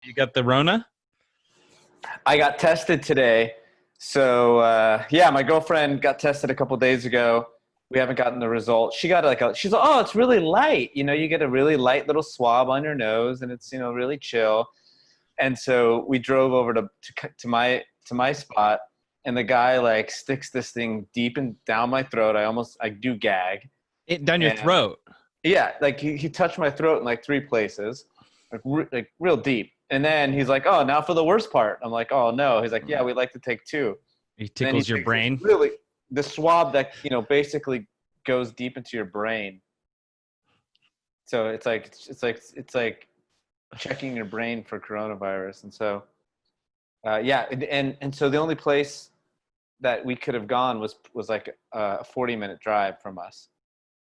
You got the Rona? I got tested today. So, yeah, my girlfriend got tested a couple days ago. We haven't gotten the result. She got she's like, oh, it's really light. You get a really light little swab on your nose and it's, really chill. And so we drove over to my spot, and the guy like sticks this thing deep and down my throat. I do gag. It down your And throat. yeah, like he touched my throat in like 3 places, like real deep. And then he's like, "Oh, now for the worst part." I'm like, "Oh no." He's like, "Yeah, we like to take two." He And then he tickles your takes brain. really the swab that basically goes deep into your brain. So it's like checking your brain for coronavirus. And so yeah, and so the only place that we could have gone was like a 40-minute drive from us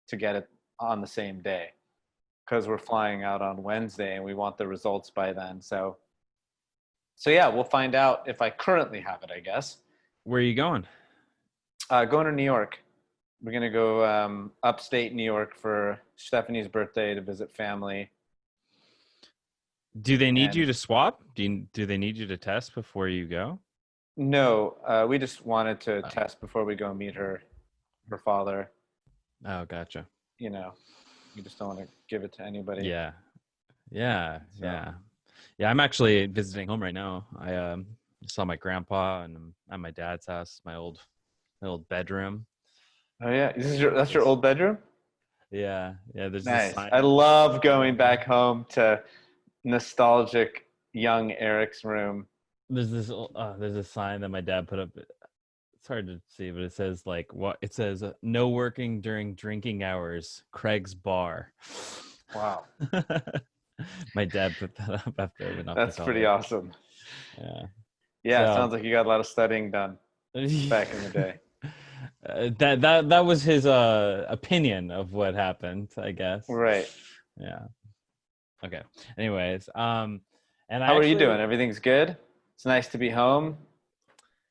to get it on the same day, because we're flying out on Wednesday and we want the results by then. So yeah, we'll find out if I currently have it, I guess. Where are you going? Going to New York. We're going to go upstate New York for Stephanie's birthday to visit family. Do they need you to swap? Do they need you to test before you go? No, we just wanted to test before we go meet her father. Oh, gotcha. We just don't want to give it to anybody. Yeah. I'm actually visiting home right now. I saw my grandpa, and I'm at my dad's house, my old bedroom. Oh yeah, that's your old bedroom? Yeah. There's Nice. this sign. I love going back home to nostalgic young Eric's room. There's a sign that my dad put up. It's hard to see, but it says it says no working during drinking hours, Craig's bar. Wow. My dad put that up after I went off. That's pretty awesome. Yeah. Yeah, so, sounds like you got a lot of studying done back in the day. That was his opinion of what happened, I guess. Right. Yeah. Okay. Anyways, and how are you doing? Everything's good? It's nice to be home.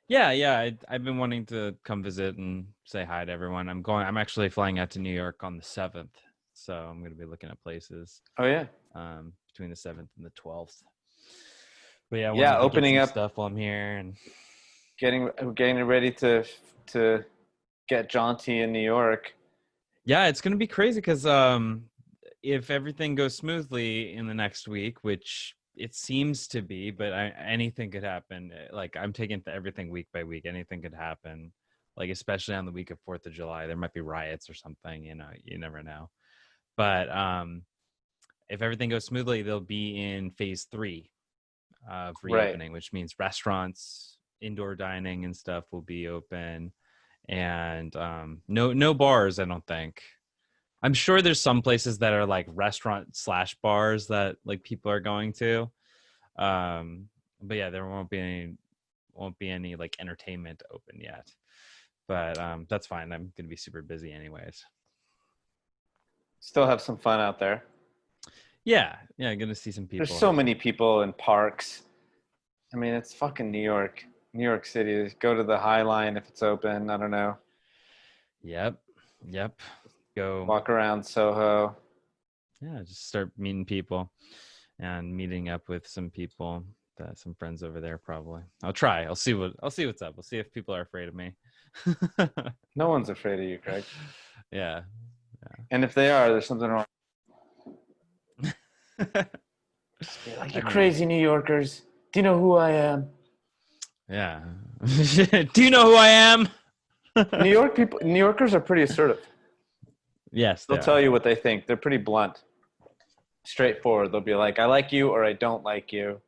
Yeah. I've been wanting to come visit and say hi to everyone. I'm actually flying out to New York on the 7th, so I'm going to be looking at places. Oh yeah. Between the 7th and the 12th. But yeah, opening up stuff while I'm here and getting ready to get jaunty in New York. Yeah, it's going to be crazy because if everything goes smoothly in the next week, which it seems to be, but anything could happen. Like, I'm taking everything week by week. Anything could happen. Like, especially on the week of 4th of July, there might be riots or something. You never know. But if everything goes smoothly, they'll be in phase 3 of reopening, which means restaurants, indoor dining and stuff will be open, and no bars. I don't think. I'm sure there's some places that are like restaurant/bars that like people are going to, but yeah, there won't be any like entertainment open yet. But that's fine. I'm gonna be super busy anyways. Still have some fun out there. Yeah, gonna see some people. There's so many people in parks. I mean, it's fucking New York City. Go to the High Line if it's open. I don't know. Yep. Go walk around Soho. Yeah, just start meeting people and meeting up with some people, some friends over there probably. I'll try. I'll see what's up. I'll see if people are afraid of me. No one's afraid of you, Craig. Yeah. And if they are, there's something wrong. Just be like, you crazy New Yorkers. Do you know who I am? Yeah. Do you know who I am? New Yorkers are pretty assertive. Yes. They'll tell you what they think. They're pretty blunt. Straightforward. They'll be like, I like you or I don't like you.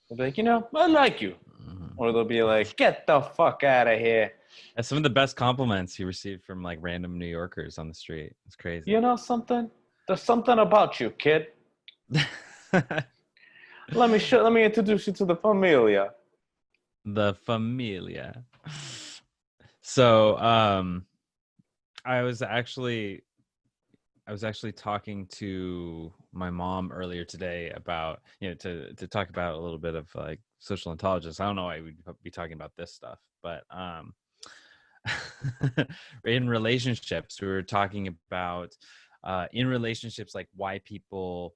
They'll be like, I like you. Mm-hmm. Or they'll be like, get the fuck out of here. That's some of the best compliments you received from like random New Yorkers on the street. It's crazy. You know something? There's something about you, kid. Let me introduce you to the familia. The familia. So, I was actually talking to my mom earlier today about, to talk about a little bit of like social intelligence. I don't know why we'd be talking about this stuff, but in relationships, we were talking about in relationships, like why people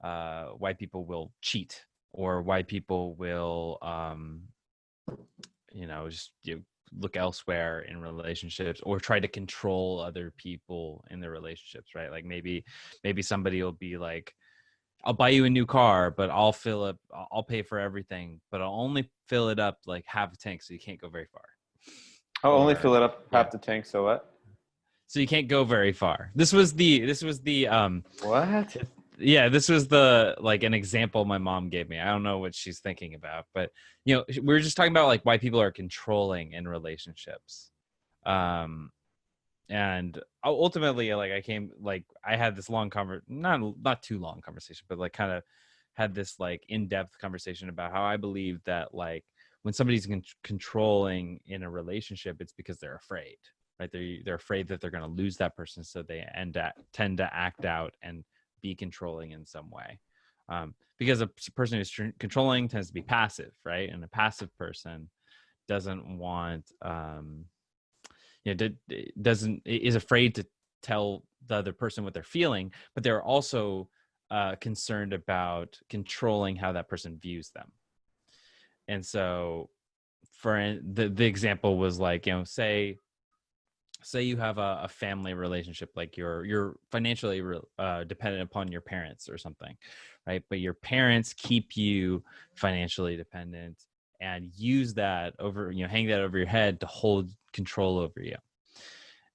will cheat or why people will, just look elsewhere in relationships, or try to control other people in their relationships, right? Like maybe somebody will be like, I'll buy you a new car, but I'll pay for everything, but I'll only fill it up like half a tank, so you can't go very far. I'll only fill Or it up half the tank. So what? so you can't go very far. This was the What? this was the like an example my mom gave me. I don't know what she's thinking about, but we were just talking about like why people are controlling in relationships. And ultimately, like I had this long not too long conversation, but like kind of had this like in-depth conversation about how I believe that like when somebody's controlling in a relationship, it's because they're afraid, right? They're afraid that they're going to lose that person, so they tend to act out and be controlling in some way. Because a person who's controlling tends to be passive, right? And a passive person doesn't want is afraid to tell the other person what they're feeling, but they're also concerned about controlling how that person views them. And so for the example was like, say you have a family relationship, like you're financially dependent upon your parents or something, right? But your parents keep you financially dependent and use that hang that over your head to hold control over you.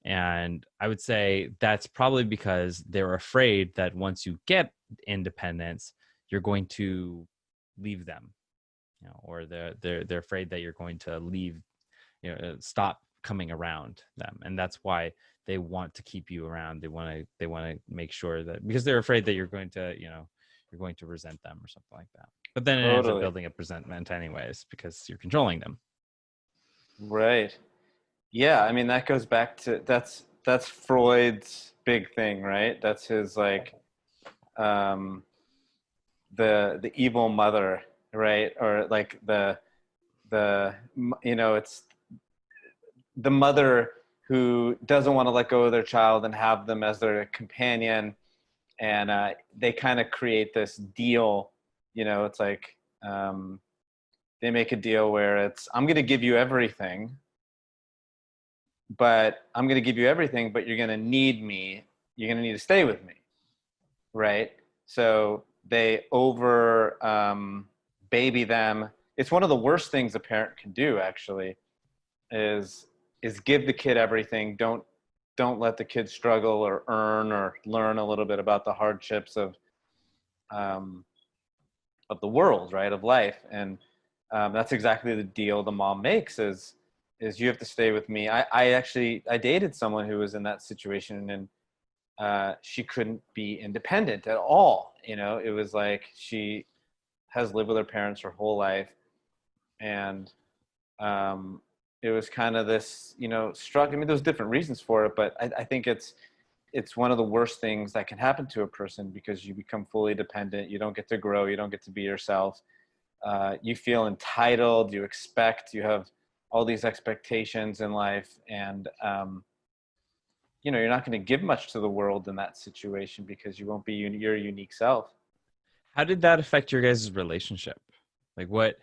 And I would say that's probably because they're afraid that once you get independence, you're going to leave them, or they're afraid that you're going to leave, stop coming around them. And that's why they want to keep you around. They want to make sure that, because they're afraid that you're going to resent them or something like that. But then it ends up building up resentment anyways, because you're controlling them. Right. Yeah. I mean, that goes back to, that's Freud's big thing, right? That's his, like, the evil mother, right? Or like it's the mother who doesn't want to let go of their child and have them as their companion. And they kind of create this deal, it's like they make a deal where it's, I'm going to give you everything, but you're going to need me. You're going to need to stay with me. Right. So they baby them. It's one of the worst things a parent can do, actually, is give the kid everything. Don't let the kid struggle or earn or learn a little bit about the hardships of the world, right? Of life. And that's exactly the deal the mom makes is you have to stay with me. I dated someone who was in that situation, and she couldn't be independent at all. It was like she has lived with her parents her whole life. And it was kind of this, struggle. I mean, there's different reasons for it, but I think it's one of the worst things that can happen to a person, because you become fully dependent. You don't get to grow. You don't get to be yourself. You feel entitled. You have all these expectations in life. And, you're not going to give much to the world in that situation, because you won't be your unique self. How did that affect your guys' relationship? Like what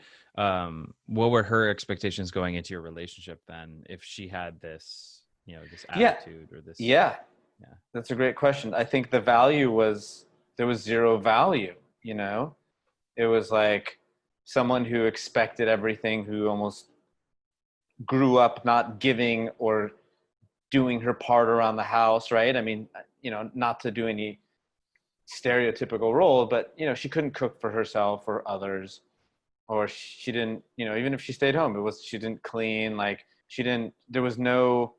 were her expectations going into your relationship then, if she had this, this attitude or this? Yeah. That's a great question. I think the value there was zero value, It was like someone who expected everything, who almost grew up not giving or doing her part around the house, right? I mean, not to do any stereotypical role, but, she couldn't cook for herself or others, or she didn't, even if she stayed home, she didn't clean, like there was no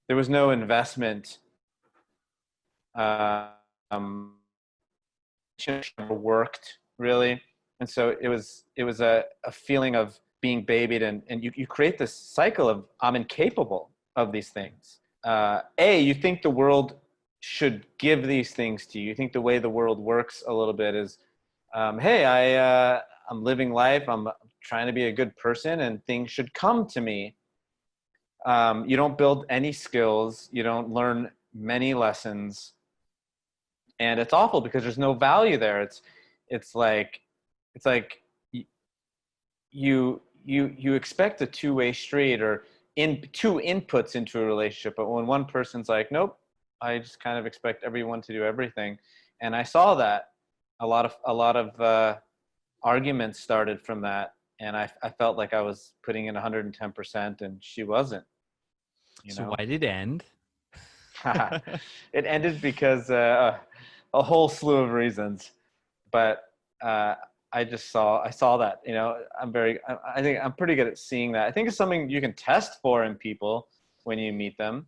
investment. She never worked really. And so it was a feeling of being babied, and you create this cycle of, I'm incapable of these things. You think the world should give these things to you. You think the way the world works a little bit is, hey, I'm living life. I'm trying to be a good person, and things should come to me. You don't build any skills. You don't learn many lessons. And it's awful because there's no value there. It's like you expect a two-way street or in two inputs into a relationship, but when one person's like, nope, I just kind of expect everyone to do everything, and I saw that a lot of arguments started from that, and I felt like I was putting in 110% and she wasn't, you So know. why did it end? It ended because a whole slew of reasons, but I saw that, you know. I think I'm pretty good at seeing that. I think it's something you can test for in people when you meet them.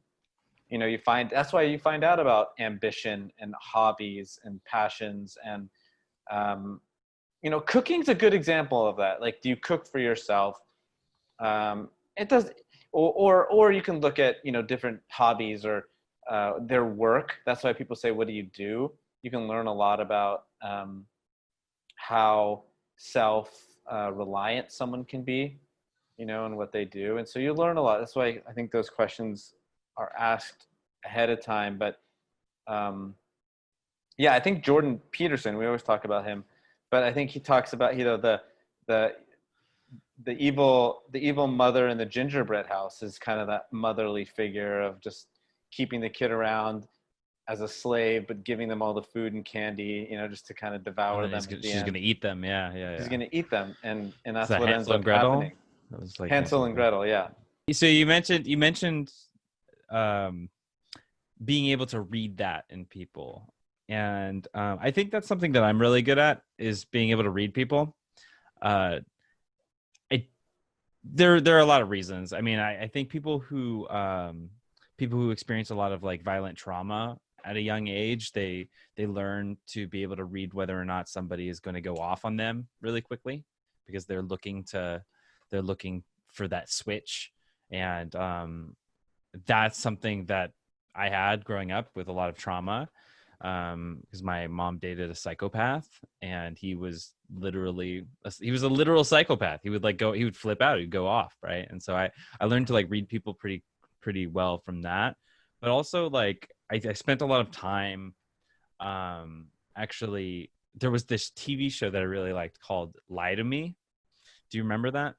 You know, that's why you find out about ambition and hobbies and passions, and you know, cooking's a good example of that. Like, do you cook for yourself? It does, or you can look at, you know, different hobbies or their work. That's why people say, what do you do? You can learn a lot about how self-reliant someone can be, you know, and what they do. And so you learn a lot. That's why I think those questions are asked ahead of time. But yeah, I think Jordan Peterson, we always talk about him, but I think he talks about, you know, the evil mother in the gingerbread house is kind of that motherly figure of just keeping the kid around as a slave, but giving them all the food and candy, you know, just to kind of devour them. She's gonna eat them. Yeah. She's gonna eat them, and Is that's that what ends Hansel up and Gretel? happening. That was like Hansel and Gretel, yeah. So you mentioned being able to read that in people, and I think that's something that I'm really good at, is being able to read people. There are a lot of reasons. I mean, I think people who experience a lot of like violent trauma at a young age, they learn to be able to read whether or not somebody is going to go off on them really quickly, because they're looking for that switch. And that's something that I had growing up with a lot of trauma, because my mom dated a psychopath, and he was a literal psychopath. He would flip out, he'd go off, right? And so I learned to like read people pretty well from that. But also, like, I spent a lot of time, actually, there was this TV show that I really liked called Lie to Me. Do you remember that?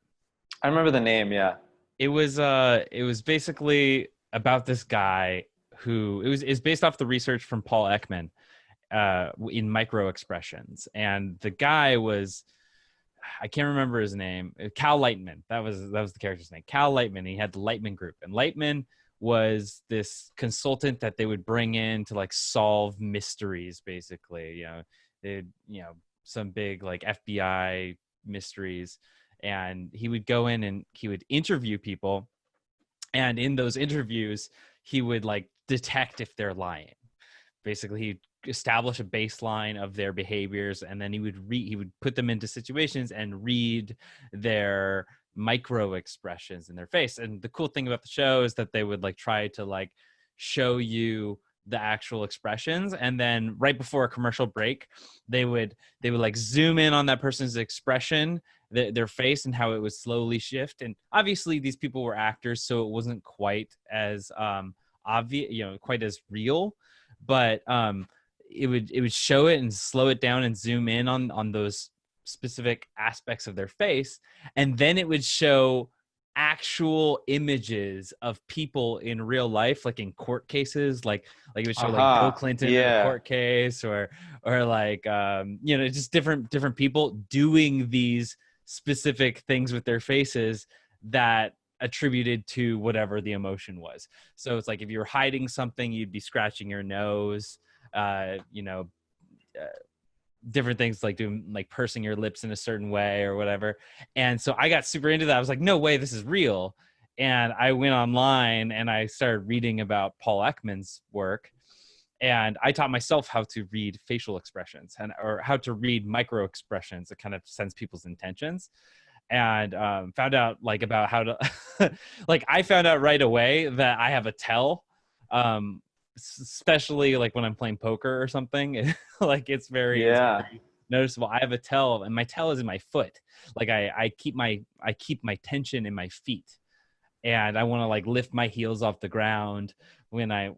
I remember the name, yeah. It was basically about this guy who is based off the research from Paul Ekman in micro expressions. And the guy was, I can't remember his name, Cal Lightman. That was the character's name, Cal Lightman. He had the Lightman Group, and Lightman was this consultant that they would bring in to like solve mysteries, basically. Some big like FBI mysteries, and he would go in and he would interview people, and in those interviews he would like detect if they're lying. Basically, he'd establish a baseline of their behaviors, and then he would put them into situations and read their micro expressions in their face. And the cool thing about the show is that they would like try to like show you the actual expressions, and then right before a commercial break, they would like zoom in on that person's expression, their face, and how it would slowly shift. And obviously these people were actors, so it wasn't quite as obvious, quite as real, but it would show it and slow it down and zoom in on those specific aspects of their face, and then it would show actual images of people in real life, like in court cases, like it would show like Bill Clinton in a court case, or like just different people doing these specific things with their faces that attributed to whatever the emotion was. So it's like if you were hiding something, you'd be scratching your nose, different things like doing like pursing your lips in a certain way or whatever. And so I got super into that. I was like, no way, this is real. And I went online and I started reading about Paul Ekman's work, and I taught myself how to read facial expressions or how to read micro expressions that kind of sense people's intentions. And found out like about how to like I found out right away that I have a tell, especially like when I'm playing poker or something. Like it's very noticeable. I have a tell, and my tell is in my foot. Like I keep my tension in my feet, and I want to like lift my heels off the ground when I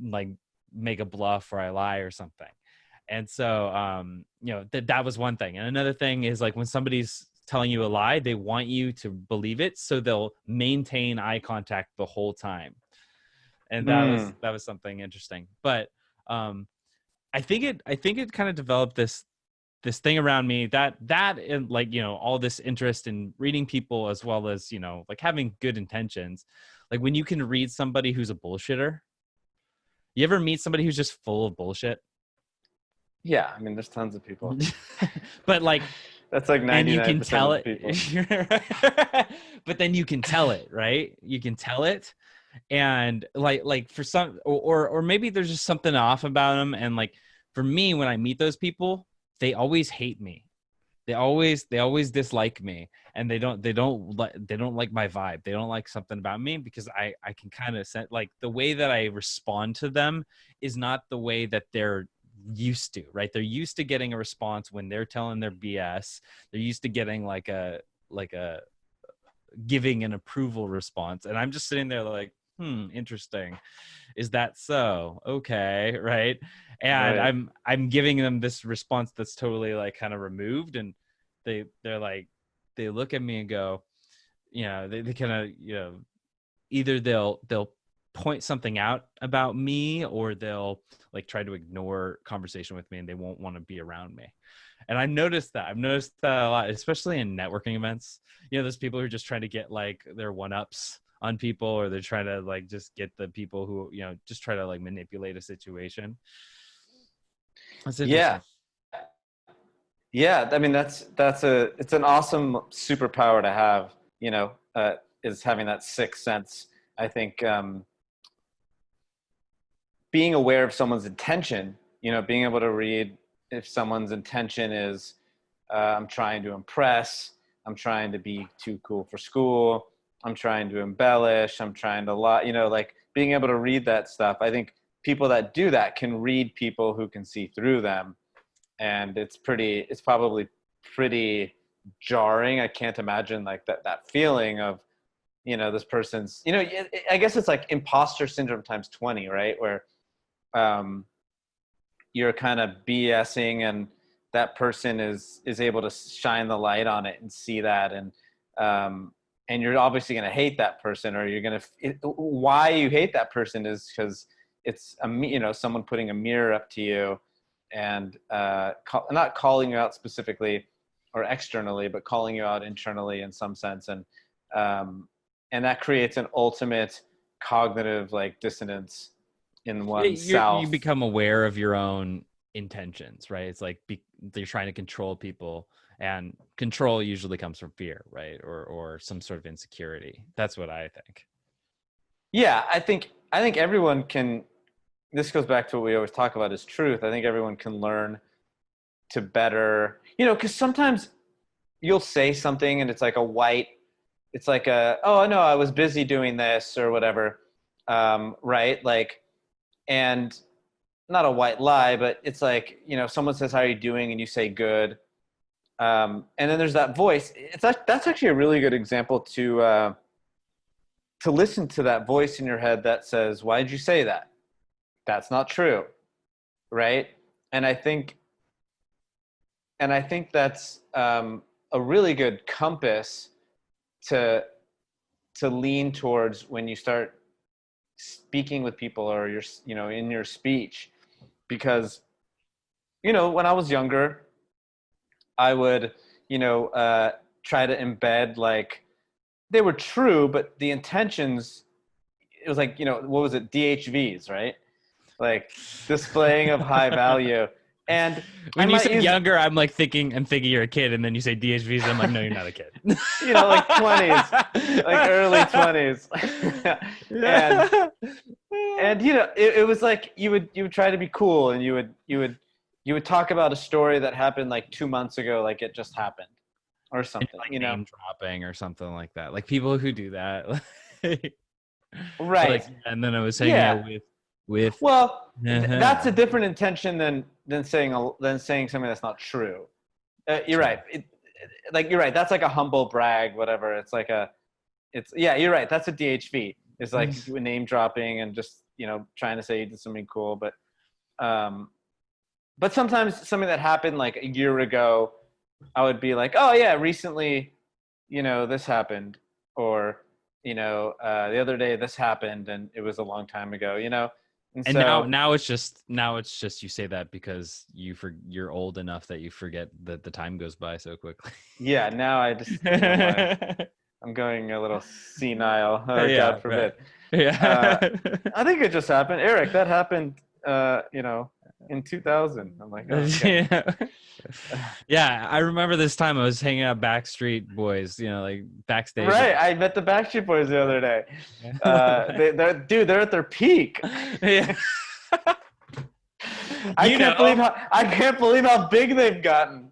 like make a bluff or I lie or something. And so that was one thing. And another thing is like when somebody's telling you a lie, they want you to believe it, so they'll maintain eye contact the whole time. And that was something interesting. But I think it kind of developed this thing around me that and like, you know, all this interest in reading people, as well as, you know, like having good intentions. Like when you can read somebody who's a bullshitter. You ever meet somebody who's just full of bullshit? Yeah, I mean, there's tons of people. But like, that's like 99% and you can tell of it. people. But then you can tell it, right? You can tell it. And like for some, or maybe there's just something off about them. And like for me, when I meet those people, they always hate me. They always dislike me, and they don't like my vibe. They don't like something about me, because I can kind of sense, like, the way that I respond to them is not the way that they're used to, right? They're used to getting a response when they're telling their BS. They're used to getting like a giving an approval response, and I'm just sitting there like, interesting. Is that so? Okay, right? And Right. I'm giving them this response that's totally like kind of removed, and they're like, they look at me and go, you know, they kind of, you know, either they'll point something out about me, or they'll like try to ignore conversation with me, and they won't want to be around me. And I've noticed that a lot, especially in networking events. You know, there's people who are just trying to get like their one-ups on people, or they're trying to like just get the people who, you know, just try to like manipulate a situation. That's interesting. Yeah, I mean, it's an awesome superpower to have, you know, is having that sixth sense. I think being aware of someone's intention, you know, being able to read if someone's intention is, I'm trying to impress, I'm trying to be too cool for school, I'm trying to embellish, I'm trying to you know, like being able to read that stuff. I think people that do that can read people who can see through them. And it's probably pretty jarring. I can't imagine like that feeling of, you know, this person's, you know, I guess it's like imposter syndrome times 20, right? Where you're kind of BSing, and that person is able to shine the light on it and see that. And you're obviously going to hate that person, or you're going to, why you hate that person is because it's you know, someone putting a mirror up to you, and not calling you out specifically or externally, but calling you out internally in some sense. And that creates an ultimate cognitive like dissonance in You oneself. become aware of your own intentions, right? It's like they're trying to control people, and control usually comes from fear, right? Or some sort of insecurity. That's what I think. Yeah, I think everyone can. This goes back to what we always talk about is truth. I think everyone can learn to better, you know, because sometimes you'll say something and it's like oh no, I was busy doing this or whatever, right? Like, and not a white lie, but it's like, you know, someone says, how are you doing? And you say good. And then there's that voice. That's actually a really good example to listen to that voice in your head that says, why did you say that? That's not true, right? And I think that's a really good compass to lean towards when you start speaking with people, or you're, you know, in your speech. Because, you know, when I was younger, I would, you know, try to embed, like, they were true, but the intentions, it was like, you know, what was it, DHVs, right? Like displaying of high value. And I When you might say use, younger, I'm thinking you're a kid, and then you say DHVs, I'm like, no, you're not a kid. you know, like 20s, like early 20s. and you know, it was like you would try to be cool, and you would talk about a story that happened like 2 months ago, like it just happened or something, Like you know. name dropping or something like that. Like people who do that. Like, Right. and then I was hanging Yeah. out with Well, uh-huh. that's a different intention than saying something that's not true. You're True. right. Like, you're right. That's like a humble brag, whatever. Yeah, you're right. That's a DHV. It's like name dropping and just, you know, trying to say you did something cool. But sometimes something that happened like a year ago, I would be like, oh yeah, recently, this happened, or, the other day this happened and it was a long time ago, And And so, now it's just you say that because you're old enough that you forget that the time goes by so quickly. yeah, now I just, I'm going a little senile, Yeah, God right. forbid. Yeah. I think it just happened. Eric, that happened, in 2000. I'm like, oh, okay. Yeah. Yeah, I remember this time I was hanging out Backstreet Boys, like backstage. Right. I met the Backstreet Boys the other day. They're at their peak. Yeah. I can't believe how big they've gotten.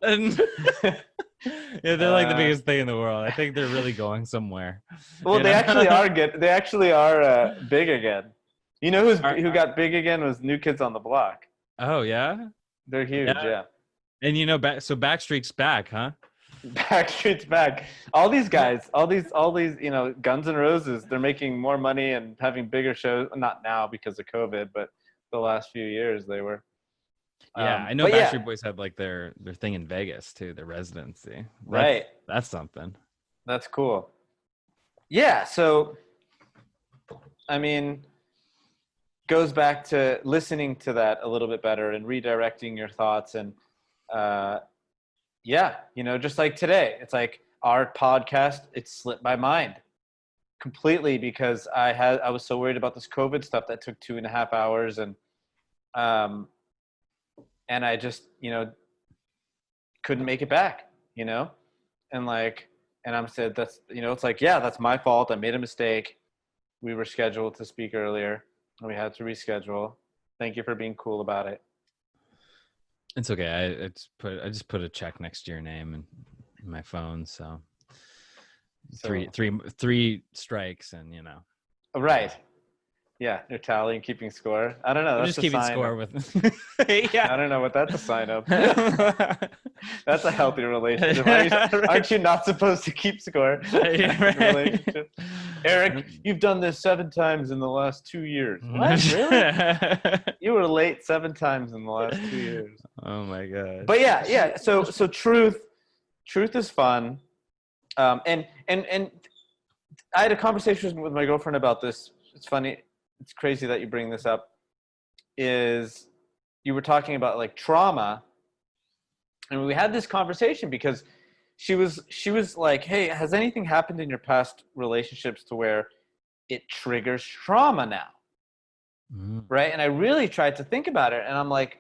Yeah, they're like the biggest thing in the world. I think they're really going somewhere. Well, they actually are good. They actually are big again. You know who got big again was New Kids on the Block. Oh yeah, they're huge. Yeah. And so Backstreet's back, huh? Backstreet's back. All these guys, all these, Guns N' Roses, they're making more money and having bigger shows. Not now because of COVID, but the last few years they were. Yeah, I know Backstreet Boys had like their thing in Vegas too, their residency. Right. That's something. That's cool. Yeah, so I mean, goes back to listening to that a little bit better and redirecting your thoughts and just like today, it's like our podcast, it slipped my mind completely because I was so worried about this COVID stuff that took 2.5 hours and I just, couldn't make it back, and I'm said, that's, it's like, yeah, that's my fault. I made a mistake. We were scheduled to speak earlier and we had to reschedule. Thank you for being cool about it. It's okay. I just put a check next to your name in my phone. So three strikes and, Right. Yeah, you're tallying, keeping score. I don't know. That's just keeping score with. Yeah, I don't know what that's a sign of. That's a healthy relationship. Aren't you not supposed to keep score? Relationship? Eric, you've done this 7 times in the last 2 years. What? Really? You were late 7 times in the last 2 years. Oh my god. But yeah. So truth is fun, and I had a conversation with my girlfriend about this. It's funny. It's crazy that you bring this up. Is you were talking about like trauma, and we had this conversation because she was like, hey, has anything happened in your past relationships to where it triggers trauma now? Right? And I really tried to think about it, and I'm like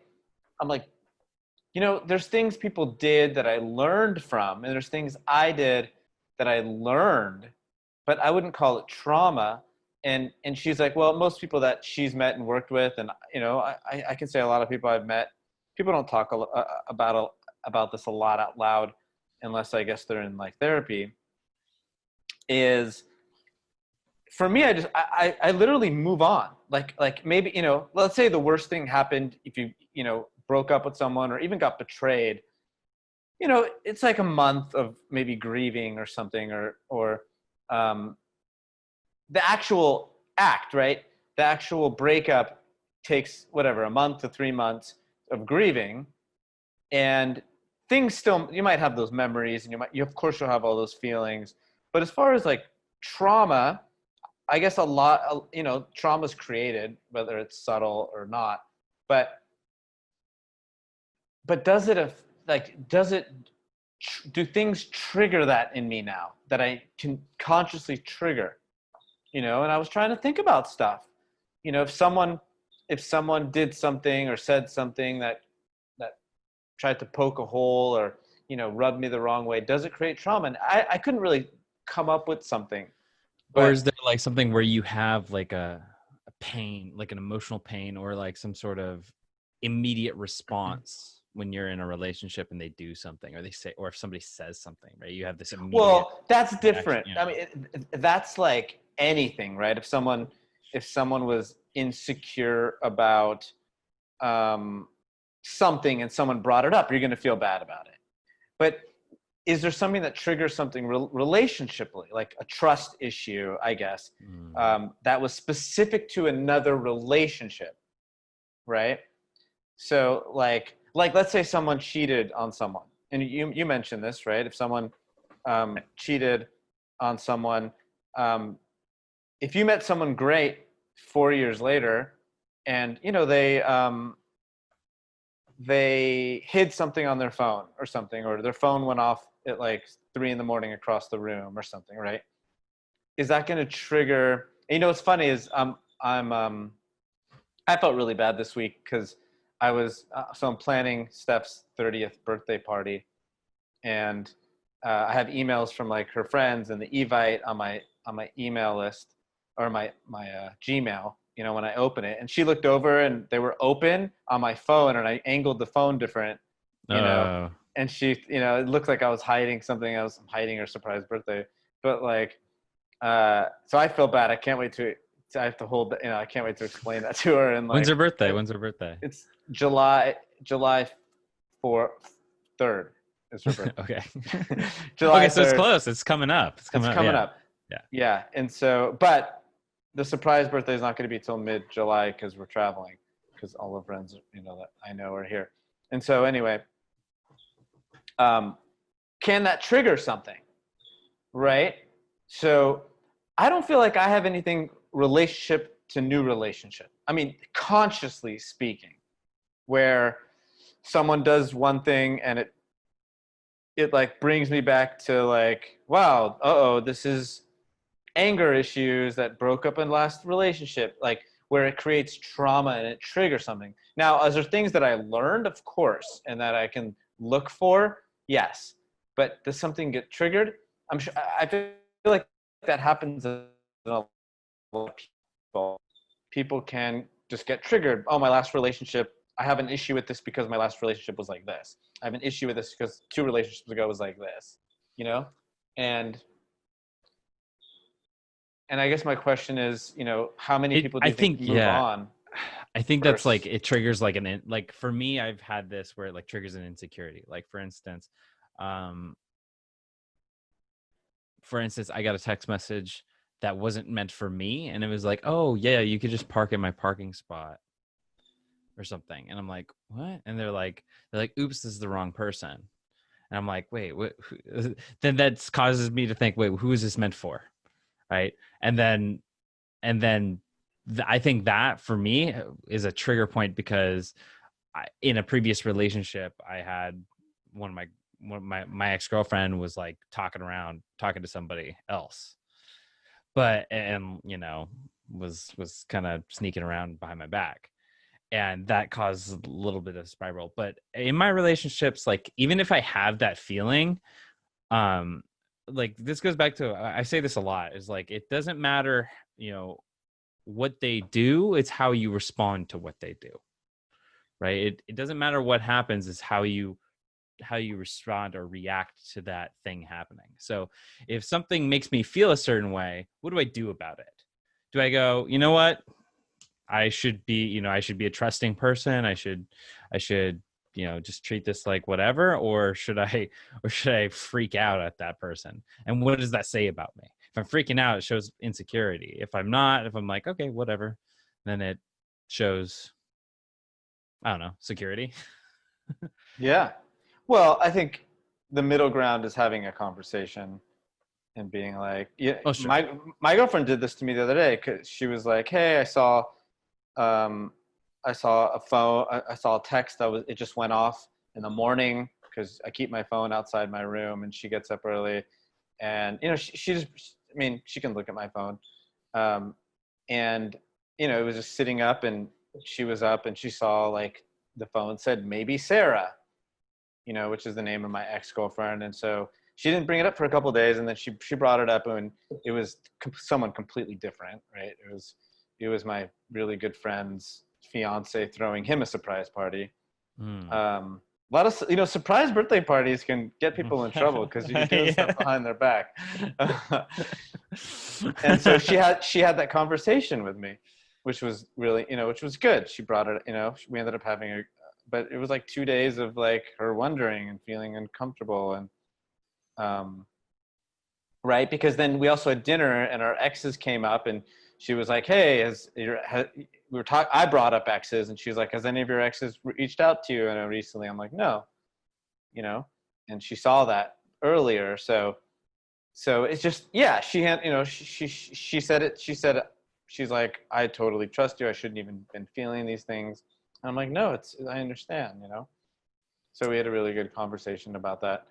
there's things people did that I learned from, and there's things I did that I learned, but I wouldn't call it trauma. And she's like, well, most people that she's met and worked with, and I can say a lot of people I've met, people don't talk about this a lot out loud, unless I guess they're in like therapy. Is for me, I literally move on. Like maybe let's say the worst thing happened if you broke up with someone or even got betrayed. It's like a month of maybe grieving or something, or the actual act, right? The actual breakup takes whatever, a month to 3 months of grieving, and things still, you might have those memories, and of course you'll have all those feelings. But as far as like trauma, I guess a lot, trauma's created, whether it's subtle or not. But do things trigger that in me now that I can consciously trigger? And I was trying to think about stuff. If someone did something or said something that tried to poke a hole or, rubbed me the wrong way, does it create trauma? And I couldn't really come up with something. Or is there like something where you have like a pain, like an emotional pain, or like some sort of immediate response when you're in a relationship and they do something, or they say, or if somebody says something, right? You have this immediate. Well, that's different. I mean, that's like anything, right? If someone was insecure about something and someone brought it up, you're going to feel bad about it. But is there something that triggers something relationshiply, like a trust issue, I guess, that was specific to another relationship, right? So like let's say someone cheated on someone and you mentioned this, right? If someone cheated on someone, if you met someone great 4 years later, and they hid something on their phone or something, or their phone went off at like 3 a.m. across the room or something, right? Is that going to trigger? What's funny is I felt really bad this week because I'm planning Steph's 30th birthday party, and I have emails from like her friends and the Evite on my email list, or my Gmail, when I open it, and she looked over and they were open on my phone, and I angled the phone different, and she, it looked like I was hiding something. I was hiding her surprise birthday, but like, so I feel bad. I can't wait to I have to hold, I can't wait to explain that to her. And like, when's her birthday? It's July 3rd. Is her birthday. Okay. July okay, so 3rd. it's close. It's coming up. It's coming up. Yeah. Yeah. And so, but the surprise birthday is not going to be till mid-July because we're traveling, because all the friends, that I know are here. And so anyway, can that trigger something? Right. So I don't feel like I have anything relationship to new relationship. I mean, consciously speaking, where someone does one thing and it like brings me back to like, wow, this is anger issues that broke up in last relationship, like where it creates trauma and it triggers something. Now, is there things that I learned? Of course, and that I can look for? Yes. But does something get triggered? I'm sure. I feel like that happens in a lot of people. People can just get triggered. Oh, my last relationship, I have an issue with this because my last relationship was like this. I have an issue with this because 2 relationships ago was like this, And I guess my question is, how many people do you think move on? I think that's like, it triggers like like for me, I've had this where it like triggers an insecurity. Like for instance, I got a text message that wasn't meant for me. And it was like, oh yeah, you could just park in my parking spot or something. And I'm like, what? And they're like, oops, this is the wrong person. And I'm like, wait, what? Then that causes me to think, wait, who is this meant for? Right. And then I think that for me is a trigger point because in a previous relationship, I had my ex-girlfriend was like talking to somebody else, but, was kind of sneaking around behind my back. And that caused a little bit of spiral. But in my relationships, like, even if I have that feeling, like this goes back to, I say this a lot, is like, it doesn't matter, what they do, it's how you respond to what they do. Right. It doesn't matter what happens, it's how you respond or react to that thing happening. So if something makes me feel a certain way, what do I do about it? Do I go, you know what? I should be a trusting person. I should, just treat this like whatever, or should I freak out at that person? And what does that say about me? If I'm freaking out, it shows insecurity. If I'm not, if I'm like, okay, whatever, then it shows, I don't know, security. Yeah. Well, I think the middle ground is having a conversation and being like, yeah, sure. my girlfriend did this to me the other day, because she was like, hey, I saw a text it just went off in the morning, because I keep my phone outside my room, and she gets up early, and she just, she can look at my phone, and it was just sitting up, and she was up, and she saw like the phone said maybe Sarah, which is the name of my ex-girlfriend, and so she didn't bring it up for a couple of days, and then she brought it up, and it was someone completely different, right? It was my really good friend's fiance throwing him a surprise party. A lot of, surprise birthday parties can get people in trouble because you're doing stuff behind their back. And so she had that conversation with me, which was really, which was good. She brought it, we ended up having but it was like 2 days of like her wondering and feeling uncomfortable, and right, because then we also had dinner, and our exes came up, and she was like, hey, I brought up exes, and she was like, has any of your exes reached out to you recently? I'm like, no, and she saw that earlier. So it's just, yeah, she had, she said it. She's like, I totally trust you. I shouldn't even been feeling these things. And I'm like, no, I understand, So we had a really good conversation about that.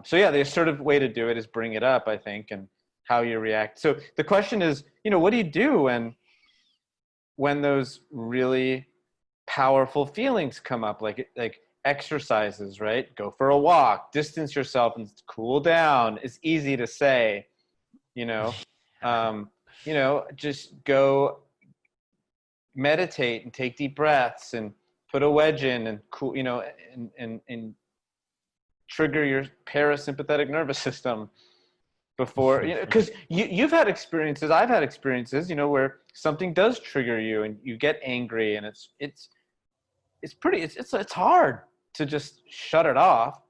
So yeah, the assertive way to do it is bring it up, I think, and how you react. So the question is, what do you do when those really powerful feelings come up, like exercises, right? Go for a walk, distance yourself and cool down. It's easy to say, just go meditate and take deep breaths and put a wedge in and cool, and trigger your parasympathetic nervous system before, because you've had experiences, I've had experiences, where something does trigger you and you get angry, and it's hard to just shut it off.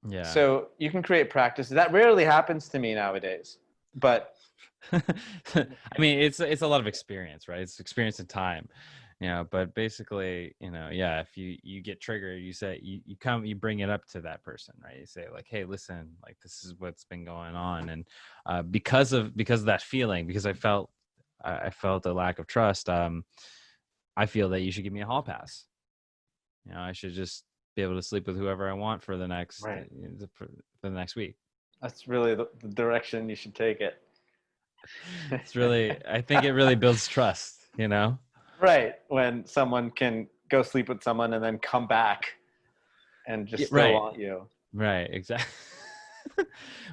Yeah. So you can create practices. That rarely happens to me nowadays, but I mean, it's a lot of experience, right? It's experience and time, but basically, if you get triggered, you say, you bring it up to that person, right? You say like, hey, listen, like this is what's been going on. And because of that feeling, because I felt a lack of trust, I feel that you should give me a hall pass. I should just be able to sleep with whoever I want for the next, right. For the next week. That's really the direction you should take it. It's really, I think it really builds trust, Right. When someone can go sleep with someone and then come back and just still want you. Right. Exactly.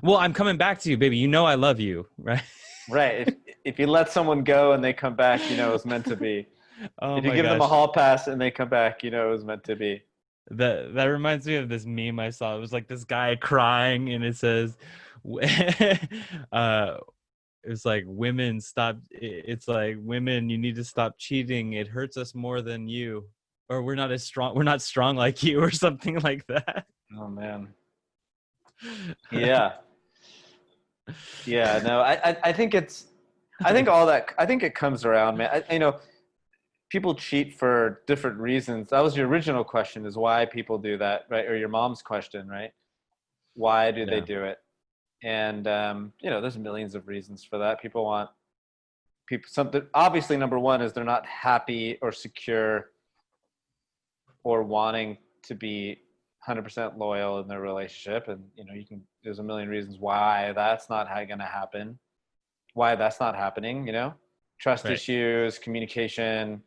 Well, I'm coming back to you, baby. I love you. Right. Right. If you let someone go and they come back, it was meant to be. If you give them a hall pass and they come back, it was meant to be. That reminds me of this meme I saw. It was like this guy crying, and it says, it's like, women stop. It's like, women, you need to stop cheating. It hurts us more than you, or we're not as strong. We're not strong like you, or something like that. Oh man. Yeah. Yeah. No, I think it comes around, man. People cheat for different reasons. That was your original question, is why people do that, right? Or your mom's question, right? Why do they do it? And, there's millions of reasons for that. Something, obviously, number one is they're not happy or secure or wanting to be 100% loyal in their relationship. And, there's a million reasons why that's not going to happen, why that's not happening, trust issues, communication.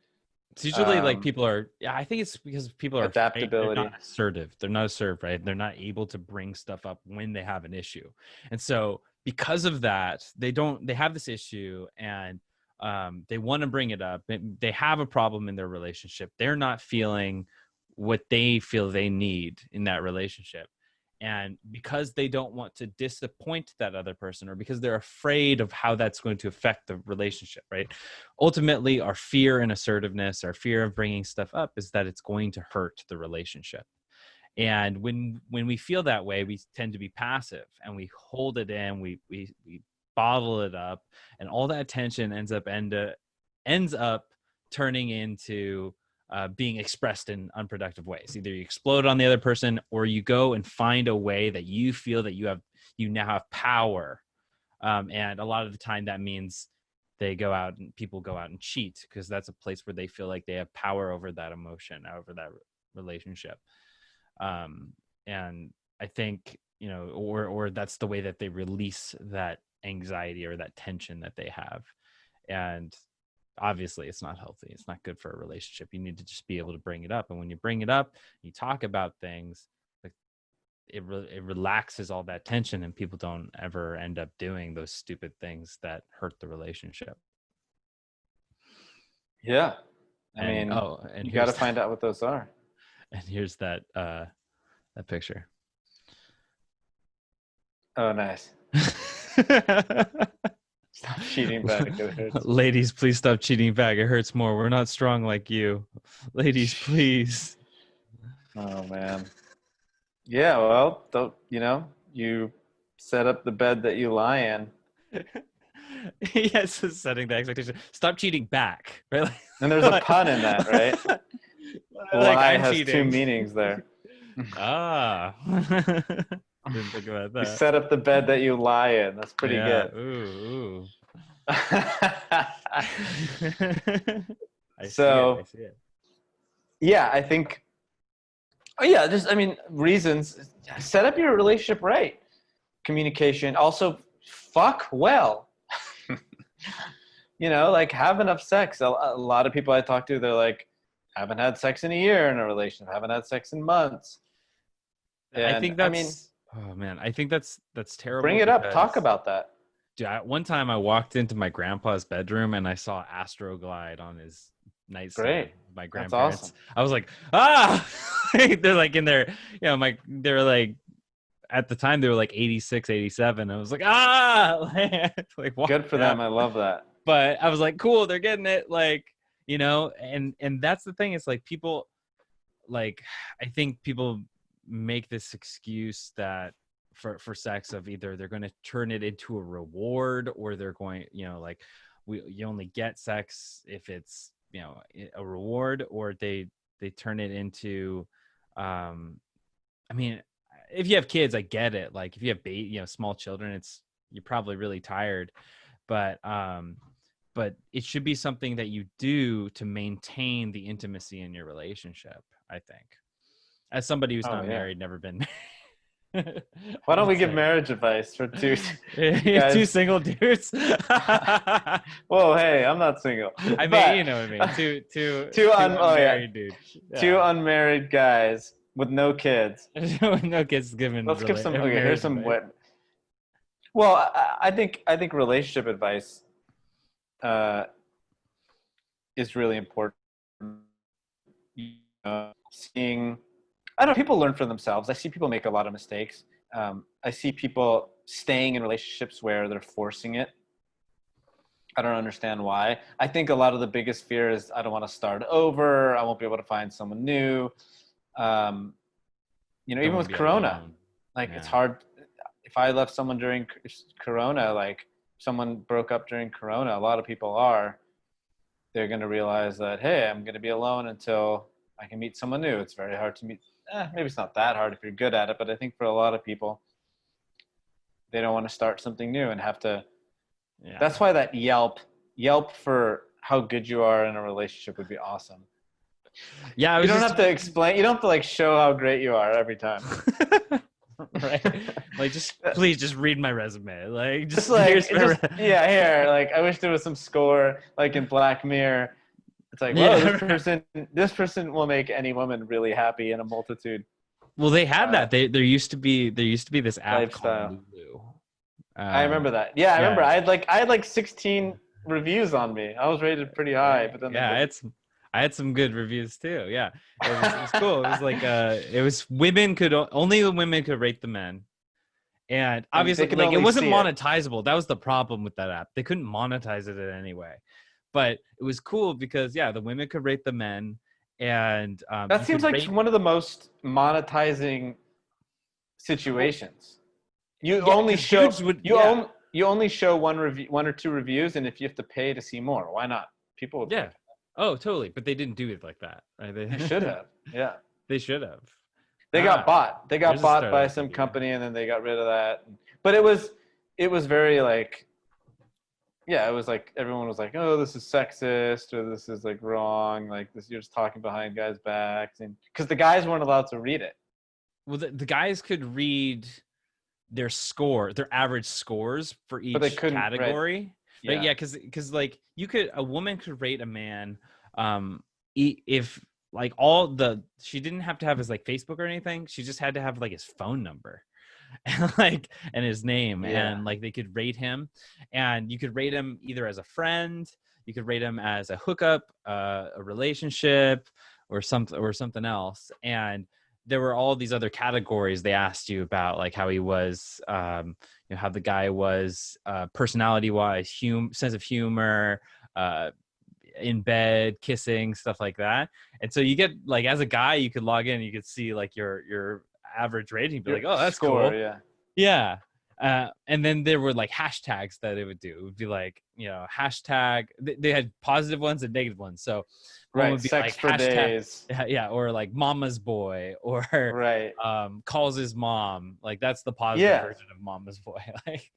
It's usually like people are, I think it's because people are adaptability. They're not assertive. They're not assertive, right? They're not able to bring stuff up when they have an issue. And so because of that, they have this issue, and they want to bring it up. They have a problem in their relationship. They're not feeling what they feel they need in that relationship. And because they don't want to disappoint that other person, or because they're afraid of how that's going to affect the relationship, right? Ultimately, our fear and assertiveness, our fear of bringing stuff up, is that it's going to hurt the relationship. And when we feel that way, we tend to be passive, and we hold it in, we bottle it up, and all that tension ends up turning into being expressed in unproductive ways. Either you explode on the other person, or you go and find a way that you feel that you now have power. And a lot of the time that means people go out and cheat, because that's a place where they feel like they have power over that emotion, over that relationship. And I think, or that's the way that they release that anxiety or that tension that they have. And obviously it's not healthy. It's not good for a relationship. You need to just be able to bring it up. And when you bring it up, you talk about things, like it relaxes all that tension, and people don't ever end up doing those stupid things that hurt the relationship. Yeah. I mean, you got to find out what those are. And here's that picture. Oh, nice. Stop cheating back. It hurts. Ladies, please stop cheating back. It hurts more. We're not strong like you. Ladies, please. Oh, man. Yeah, well, you set up the bed that you lie in. Yes, setting the expectation. Stop cheating back. Right? And there's a pun in that, right? Lie has cheating. Two meanings there. Ah. Didn't think about You that. set up the bed that you lie in. That's pretty Yeah. good. Ooh. I see it. I So see it. yeah, I think. Oh yeah, just I mean reasons. Set up your relationship right. Communication. Also, fuck well. Like have enough sex. A lot of people I talk to, they're like, haven't had sex in a year in a relationship. Haven't had sex in months. I And think I mean, that's oh man, I think that's bring terrible it up. Talk because about that. dude, one time I walked into my grandpa's bedroom and I saw Astroglide on his nightstand. Great. My That's grandparents. awesome. I was like, ah, they're like in their, they're like at the time they were like 86, 87. I was like, ah, like Good for walking them. out. I love that. But I was like, cool, they're getting it. Like, and that's the thing. It's like people, like, I think people make this excuse that for sex of either they're going to turn it into a reward or they're going, like you only get sex if it's, a reward, or they turn it into, I mean, if you have kids, I get it. Like if you have small children, you're probably really tired, but it should be something that you do to maintain the intimacy in your relationship, I think. As somebody who's not married, never been married, Why I'm don't we just give saying. marriage advice for two Two guys? single dudes. Whoa, hey, I'm not single. I mean, But you know what I mean. Two oh yeah, unmarried dudes. two Yeah. unmarried guys with no kids. No kids given Let's give some. Okay, here's marriage some. advice. Well, I think relationship advice is really important. Seeing, I don't know, people learn for themselves. I see people make a lot of mistakes. I see people staying in relationships where they're forcing it. I don't understand why. I think a lot of the biggest fear is I don't want to start over. I won't be able to find someone new. Even with Corona, it's hard. If I left someone during Corona, like someone broke up during Corona, a lot of people they're going to realize that, hey, I'm going to be alone until I can meet someone new. It's very hard to meet. Maybe it's not that hard if you're good at it, but I think for a lot of people, they don't want to start something new and have to. Yeah. That's why that Yelp for how good you are in a relationship would be awesome. Yeah, you don't have to explain. You don't have to show how great you are every time. Right? Like, please just read my resume. Like, here. Like, I wish there was some score like in Black Mirror. It's like, this person will make any woman really happy in a multitude. Well, they had that. There used to be this app lifestyle. Called LuLu. I remember that. Yeah, I remember. I had like 16 reviews on me. I was rated pretty high, but then I had some good reviews too. Yeah, it was cool. It was like only the women could rate the men, and obviously like it wasn't monetizable. That was the problem with that app. They couldn't monetize it in any way, but it was cool because the women could rate the men, and that seems like one of the most monetizing situations. You only show one or two reviews, and if you have to pay to see more, why not? People would pay. Oh, totally. But they didn't do it like that. Right? They should have. Yeah. They should have. They got bought. They got bought by some company, and then they got rid of that. But it was very like, it was like everyone was like, oh, this is sexist, or this is like wrong, like this you're just talking behind guys' backs, and because the guys weren't allowed to read it. Well, the guys could read their average scores for each category. Right? Yeah, because like a woman could rate a man if like she didn't have to have his like Facebook or anything. She just had to have like his phone number and his name, and like they could rate him, and you could rate him either as a friend, you could rate him as a hookup, a relationship, or something else. And there were all these other categories they asked you about, like how he was, how the guy was personality-wise, sense of humor, in bed, kissing, stuff like that. And so you get like, as a guy, you could log in, and you could see like your average rating, be like, oh, that's cool. Yeah. And then there were like hashtags that it would do. It would be like hashtag. They had positive ones and negative ones. So one would be Sex like for hashtag, days. yeah, or like mama's boy, or Right. calls his mom. Like that's the positive Yeah. version of mama's boy. Like,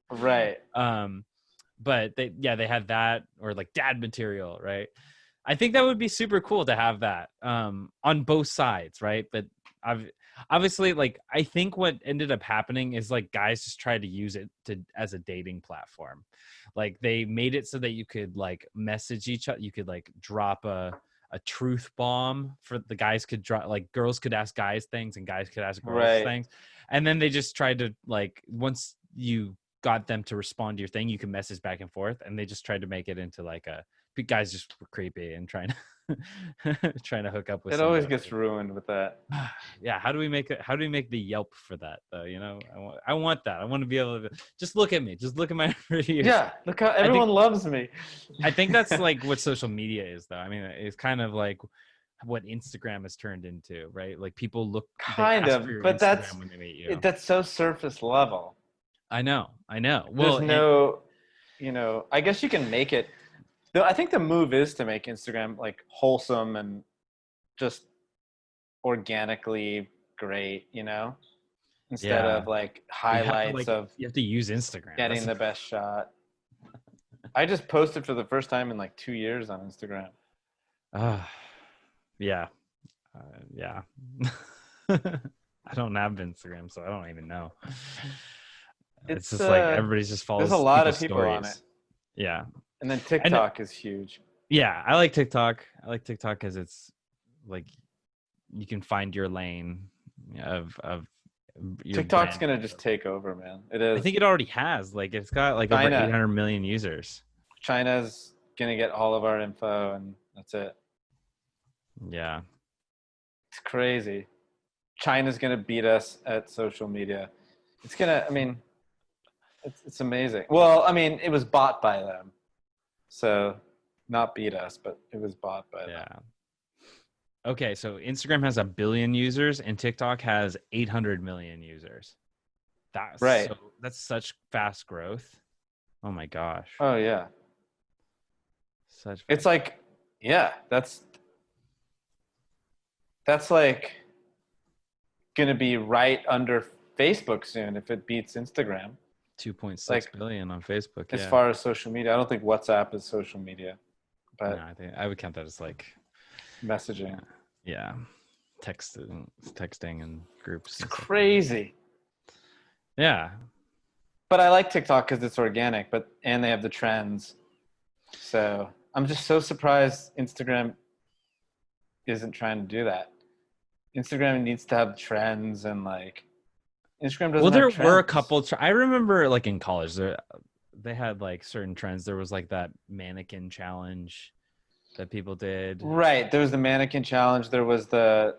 Right. but they had that, or like dad material, right? I think that would be super cool to have that on both sides, right? But obviously, like, I think what ended up happening is like guys just tried to use it as a dating platform. Like they made it so that you could like message each other. You could like drop a truth bomb for the guys could drop, like girls could ask guys things and guys could ask girls Right. things. And then they just tried to, like, once you got them to respond to your thing, you can message back and forth. And they just tried to make it into like guys just were creepy and trying to hook up with It always somebody. gets ruined with that. Yeah, how do we make the Yelp for that though? I want that. I want to be able to just look at me, just look at my reviews. Yeah, look how everyone loves me. I think that's like what social media is, though. I mean, it's kind of like what Instagram has turned into, right? Like people Kind of, but that's when they meet you. that's so surface level. I know. Well, there's no, I guess you can make it. I think the move is to make Instagram like wholesome and just organically great, instead of like highlights you have to use Instagram. Getting the best shot. I just posted for the first time in like 2 years on Instagram. Yeah. Yeah. I don't have Instagram, so I don't even know. It's just like everybody's just follows. There's a lot of people stories on it. Yeah. And then TikTok is huge. Yeah, I like TikTok. I like TikTok because it's like you can find your lane of your TikTok's brand. gonna just take over, man. It is. I think it already has. Like it's got like China. over 800 million users. China's gonna get all of our info, and that's it. Yeah. It's crazy. China's gonna beat us at social media. It's gonna. I mean, it's amazing. Well, I mean, it was bought by them, so not beat us, but it was bought by them. Yeah. Okay, so Instagram has 1 billion users and TikTok has 800 million users. That's right. That's such fast growth. Oh my gosh. Oh yeah. It's like, yeah, that's like gonna be right under Facebook soon if it beats Instagram. 2.6 billion on Facebook. As far as social media, I don't think WhatsApp is social media, but no, I think I would count that as like messaging. Yeah, texting and groups. It's crazy. Yeah, but I like TikTok because it's organic, and they have the trends. So I'm just so surprised Instagram isn't trying to do that. Instagram needs to have trends and like Instagram doesn't. Well, there have trends. were a couple. I remember like in college, they had like certain trends. There was like that mannequin challenge that people did. Right. There was the mannequin challenge. There was the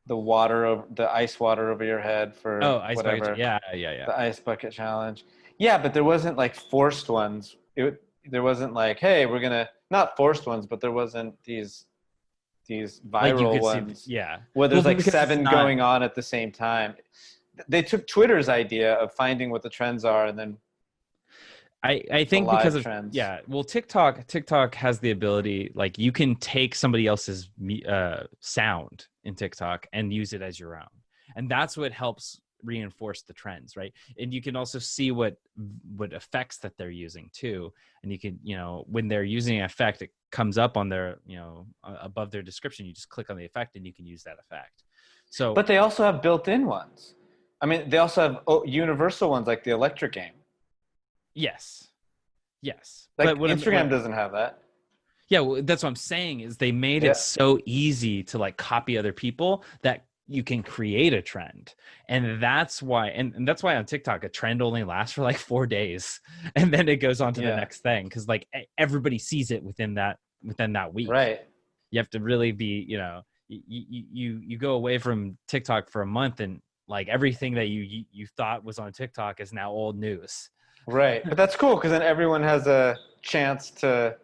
ice water over your head for ice whatever. Bucket. Yeah. The ice bucket challenge. Yeah, but there wasn't like forced ones. There wasn't like, hey, we're gonna, not forced ones, but there wasn't these viral ones. Where there's like 7 going on at the same time. They took Twitter's idea of finding what the trends are and then I think because of trends. Yeah, well, TikTok has the ability, like you can take somebody else's sound in TikTok and use it as your own, and that's what helps reinforce the trends, right? And you can also see what effects that they're using too, and you can, when they're using an effect, it comes up on their, above their description. You just click on the effect and you can use that effect. So, but they also have built-in ones. I mean, they also have universal ones like the electric game. Yes. Like Instagram doesn't have that. Yeah, well, that's what I'm saying is they made it so easy to like copy other people that you can create a trend. And that's why, and that's why on TikTok, a trend only lasts for like 4 days and then it goes on to the next thing. Cause like everybody sees it within that week. Right. You have to really be, you go away from TikTok for a month and like everything that you thought was on TikTok is now old news. Right. But that's cool because then everyone has a chance to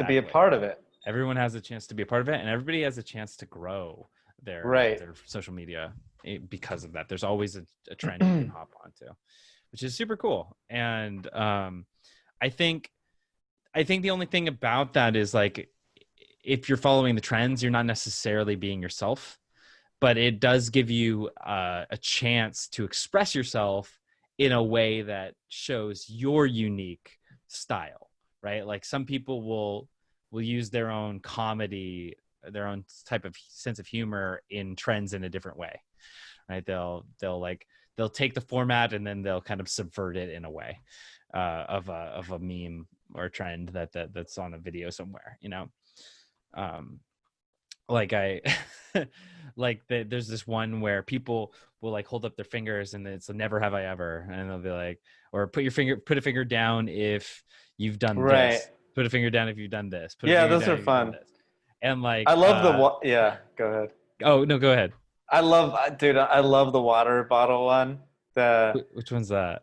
be a part of it. Everyone has a chance to be a part of it, and everybody has a chance to grow their social media because of that. There's always a trend you can hop onto, which is super cool. And I think I think the only thing about that is like, if you're following the trends, you're not necessarily being yourself, but it does give you a chance to express yourself in a way that shows your unique style, right? Like some people will use their own comedy, their own type of sense of humor in trends in a different way, right? They'll take the format and then they'll kind of subvert it in a way of a meme or a trend that's on a video somewhere, you know. Like I there's this one where people will like hold up their fingers and it's a never have I ever, and they'll be like, or put a finger down if you've done Right. this, put a finger down if you've done this, put a Yeah, finger those down are if you've done fun. this. And like I love yeah, go ahead. Oh no, go ahead. I love the water bottle one. Which one's that?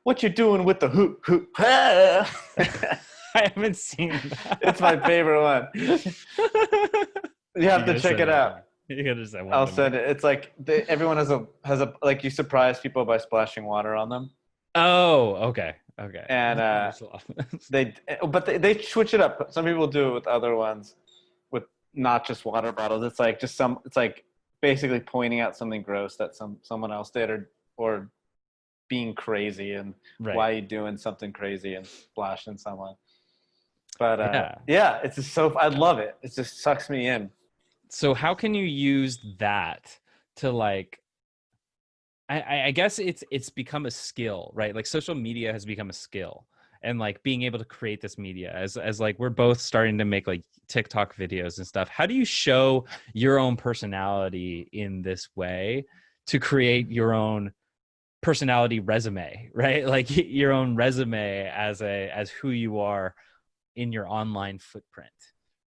What you doing with the hoop? I haven't seen that. It's my favorite one. You have to check it out. You gotta send one. I'll send it. It's like everyone has a like, you surprise people by splashing water on them. Oh, okay. And they switch it up. Some people do it with other ones, with not just water bottles. It's like it's like basically pointing out something gross that someone else did, or being crazy, and why are you doing something crazy and splashing someone. But yeah, it's just I love it. It just sucks me in. So how can you use that to like, I guess it's become a skill, right? Like social media has become a skill, and like being able to create this media as like we're both starting to make like TikTok videos and stuff. How do you show your own personality in this way to create your own personality resume, right? Like your own resume as who you are in your online footprint,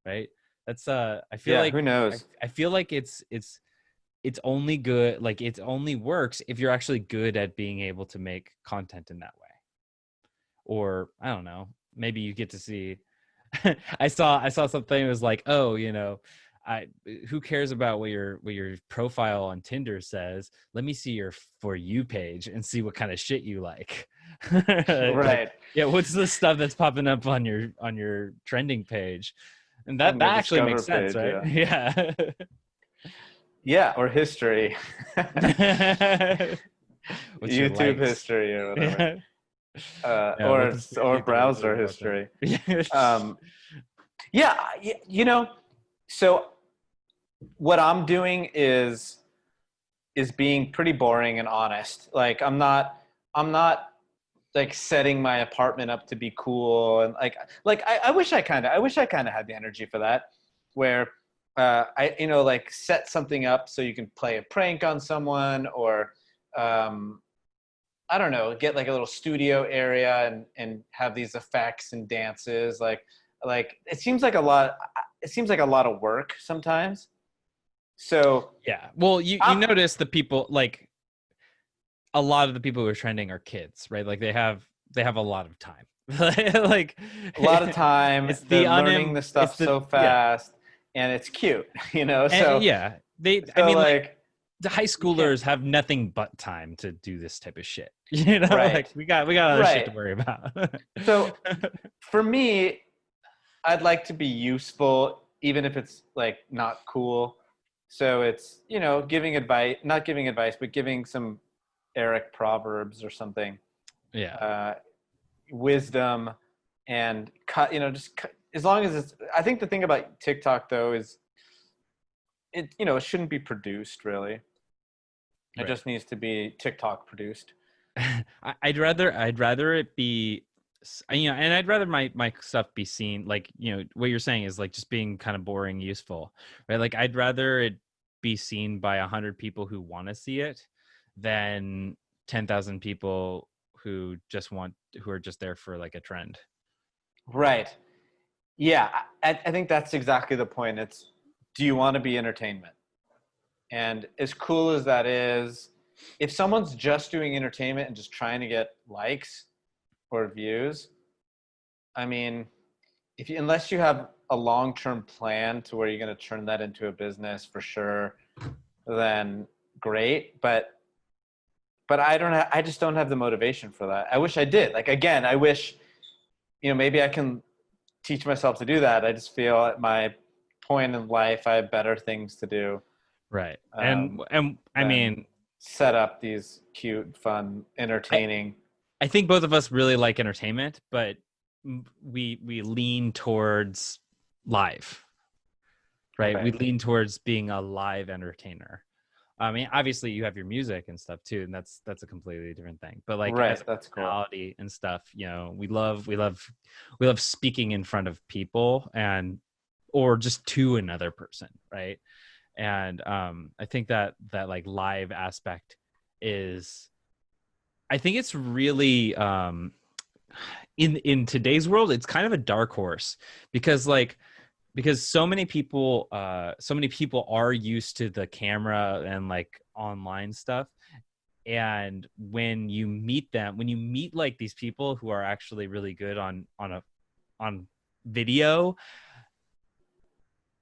right? That's I feel like, who knows? I feel like it's only good, like it only works if you're actually good at being able to make content in that way. Or I don't know, maybe you get to see I saw something that was like, oh, you know, who cares about what your profile on Tinder says? Let me see your For You page and see what kind of shit you like. Right. Like, yeah, what's the stuff that's popping up on your trending page? And that actually makes sense, page, right? Yeah. Yeah, or history. YouTube history or whatever. Yeah. Or browser history. Yeah, you know, so what I'm doing is being pretty boring and honest. Like I'm not like setting my apartment up to be cool, and I wish I kind of had the energy for that, where I like set something up so you can play a prank on someone, or I don't know, get like a little studio area and have these effects and dances. Like it seems like a lot of work sometimes. So yeah, well, you notice the people, like a lot of the people who are trending are kids, right? Like they have a lot of time. Like a lot of time. It's they're learning the stuff so fast, and it's cute, you know. So yeah, I mean, like the high schoolers have nothing but time to do this type of shit. You know, right. Like we got other shit to worry about. So for me, I'd like to be useful, even if it's like not cool. So it's, you know, not giving advice, but giving some Eric proverbs or something. Yeah. Wisdom, and as long as it's, I think the thing about TikTok though is it shouldn't be produced really. It just needs to be TikTok produced. I'd rather it be, you know, and I'd rather my stuff be seen, like, you know, what you're saying is like just being kind of boring, useful, right? Like I'd rather it be seen by 100 people who want to see it than 10,000 people who are just there for like a trend. Right. Yeah. I think that's exactly the point. It's, do you want to be entertainment? And as cool as that is, if someone's just doing entertainment and just trying to get likes or views, I mean, unless you have a long-term plan to where you're going to turn that into a business for sure, then great. But I just don't have the motivation for that. I wish I did. Like, again, I wish maybe I can teach myself to do that. I just feel at my point in life, I have better things to do. Right. And I mean, set up these cute, fun, entertaining. I think both of us really like entertainment, but we lean towards live, right? We lean towards being a live entertainer. I mean, obviously you have your music and stuff too, and that's a completely different thing. But like as a that's personality and stuff, we love speaking in front of people or just to another person, right? And I think that like live aspect is, I think it's really in today's world, it's kind of a dark horse because so many people are used to the camera and like online stuff. And when you meet like these people who are actually really good on video,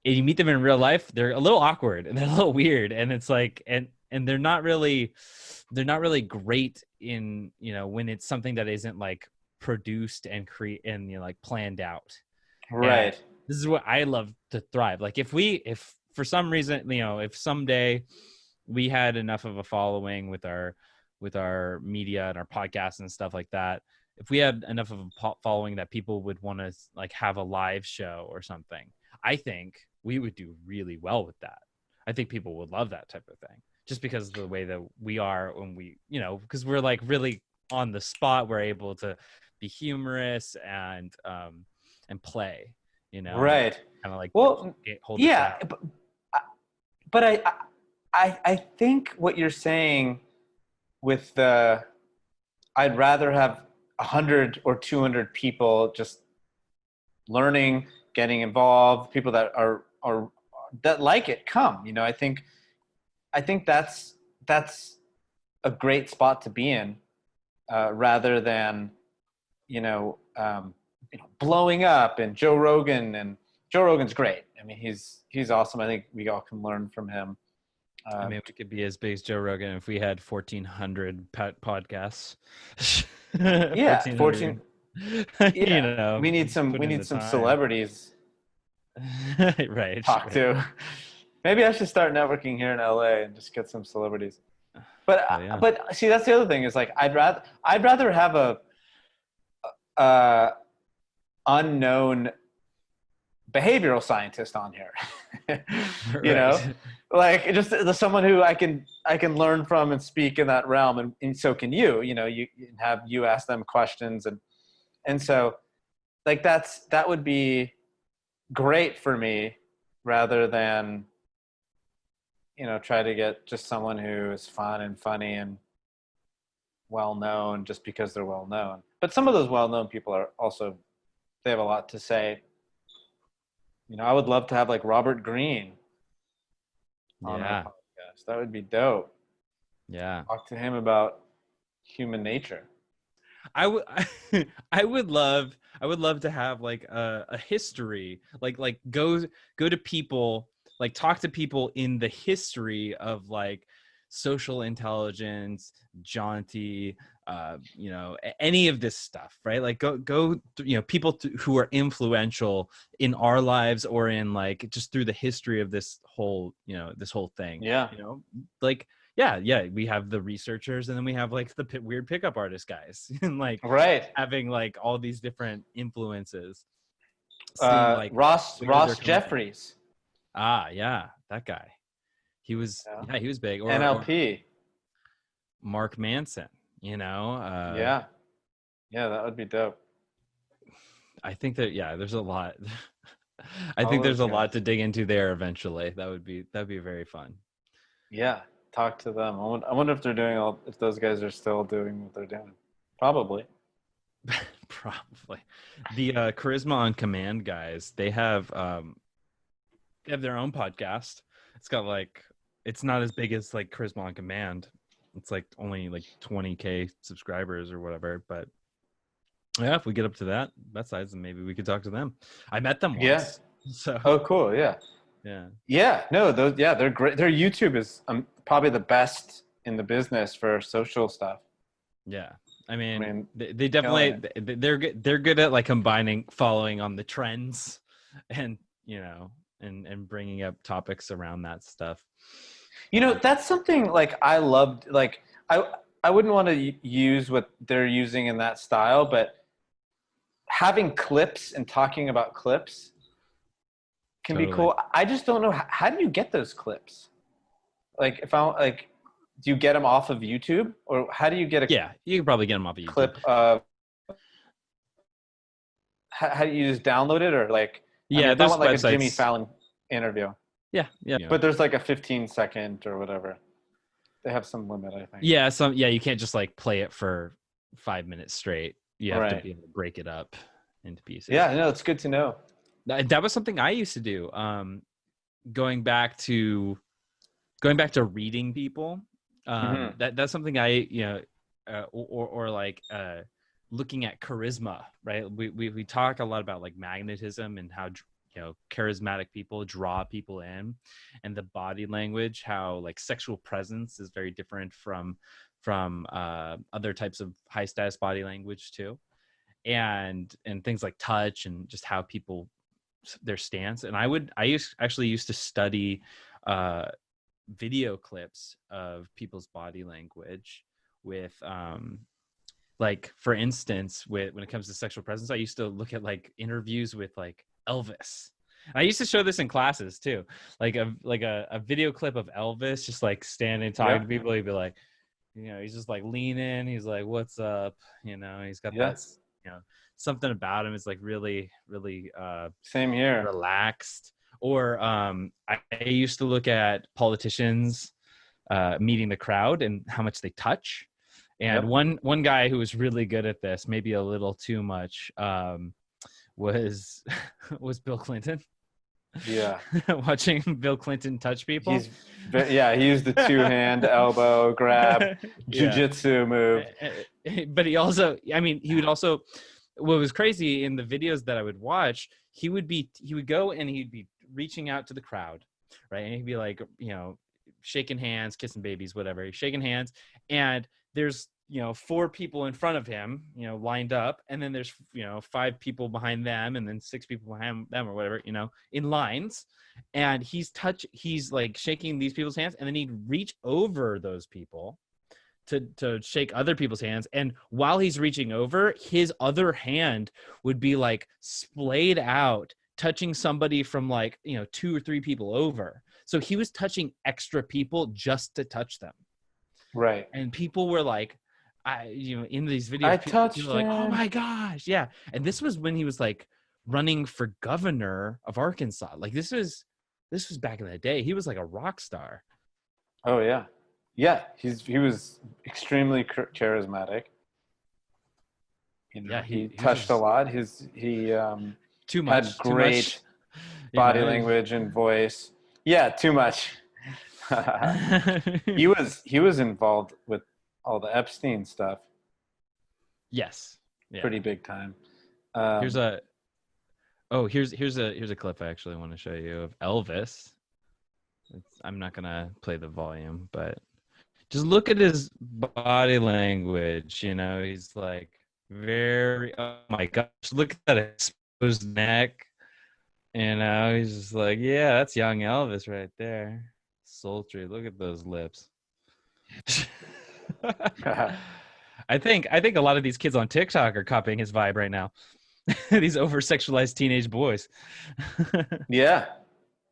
and you meet them in real life, they're a little awkward and they're a little weird. And it's like, and they're not really great in, when it's something that isn't like produced and like planned out. Right. And this is what I love to thrive. Like if for some reason, if someday we had enough of a following with our media and our podcasts and stuff like that, if we had enough of a following that people would want to like have a live show or something, I think we would do really well with that. I think people would love that type of thing just because of the way that we are when we, because we're like really on the spot. We're able to be humorous and play, right. Kind of like hold yeah, but I think what you're saying with I'd rather have 100 or 200 people just learning, getting involved, people that are that like it come. I think that's a great spot to be in, rather than blowing up. And Joe Rogan's great. I mean, he's awesome. I think we all can learn from him. I mean, we could be as big as Joe Rogan if we had 1,400 podcasts. Yeah, 14. Yeah, we need some celebrities. Right. Talk to. Maybe I should start networking here in LA and just get some celebrities. But but see, that's the other thing is like I'd rather have a unknown behavioral scientist on here. Like just someone who I can learn from and speak in that realm, and so can you. You have you ask them questions, and so like that would be great for me, rather than try to get just someone who is fun and funny and well known just because they're well known. But some of those well known people are also, they have a lot to say. I would love to have like Robert Greene on our podcast. That would be dope. Yeah. Talk to him about human nature. I would love to have like a history, like go to people, like talk to people in the history of like social intelligence, Jaunty, any of this stuff, right? Like go people who are influential in our lives or in like just through the history of this whole thing. Yeah. Like we have the researchers, and then we have like the weird pickup artist guys and like having like all these different influences. Like Ross Jeffries. Yeah, that guy. He was he was big. Or NLP. Mark Manson, yeah, that would be dope. I think that there's a lot. I think there's a lot to dig into there eventually. That'd be very fun. Yeah, talk to them. I wonder if they're doing if those guys are still doing what they're doing. Probably. Probably. The Charisma on Command guys, they have their own podcast. It's got like, it's not as big as like Charisma on Command. It's like only like 20K subscribers or whatever. But yeah, if we get up to that size, then maybe we could talk to them. I met them once. Yeah. So. Oh, cool. Yeah. Yeah. Yeah. No, they're great. Their YouTube is probably the best in the business for social stuff. Yeah. I mean, they killing definitely they're good at like following on the trends, and and bringing up topics around that stuff. That's something like I loved. Like I wouldn't want to use what they're using in that style, but having clips and talking about clips can be cool. I just don't know, how do you get those clips? Like do you get them off of YouTube, or how do you get you can probably get them off of YouTube. Clip of how do you just download it, or like there's I want like websites. A Jimmy Fallon interview. Yeah. But there's like a 15-second or whatever. They have some limit, I think. Yeah, you can't just like play it for 5 minutes straight. You have to be able to break it up into pieces. Yeah, no, it's good to know. That was something I used to do. Going back to reading people. That's something I or like looking at charisma, right? We talk a lot about like magnetism and how charismatic people draw people in, and the body language, how like sexual presence is very different from other types of high status body language too, and things like touch and just how people, their stance. And I used to study video clips of people's body language with like, for instance, when it comes to sexual presence, I used to look at like interviews with like Elvis. And I used to show this in classes too, like a video clip of Elvis just like standing talking to people. He'd be like, he's just like leaning, he's like, "What's up?" He's got that something about him is like really same here, relaxed. Or I used to look at politicians meeting the crowd and how much they touch. And one guy who was really good at this, maybe a little too much, was Bill Clinton. Yeah. Watching Bill Clinton touch people. He used the 2-hand elbow grab, jiu-jitsu move. But he would also, what was crazy in the videos that I would watch, he would go and he'd be reaching out to the crowd, right? And he'd be like, shaking hands, kissing babies, whatever. He's shaking hands, and there's 4 people in front of him, lined up, and then there's 5 people behind them, and then 6 people behind them, or whatever, in lines. And he's like shaking these people's hands, and then he'd reach over those people to shake other people's hands. And while he's reaching over, his other hand would be like splayed out, touching somebody from like 2 or 3 people over. So he was touching extra people just to touch them, right? And people were like, in these videos, people were like, "Oh my gosh, yeah!" And this was when he was like running for governor of Arkansas. Like this was back in the day. He was like a rock star. Oh yeah. He was extremely charismatic. He touched a lot. He too much, had great body language and voice. Yeah, too much. He was involved with all the Epstein stuff. Yes. Yeah. Pretty big time. Here's a clip I actually want to show you of Elvis. I'm not gonna play the volume, but just look at his body language. He's like very, oh my gosh, look at that exposed neck. He's just like, yeah, that's young Elvis right there. Sultry. Look at those lips. I think a lot of these kids on TikTok are copying his vibe right now. These over-sexualized teenage boys. Yeah.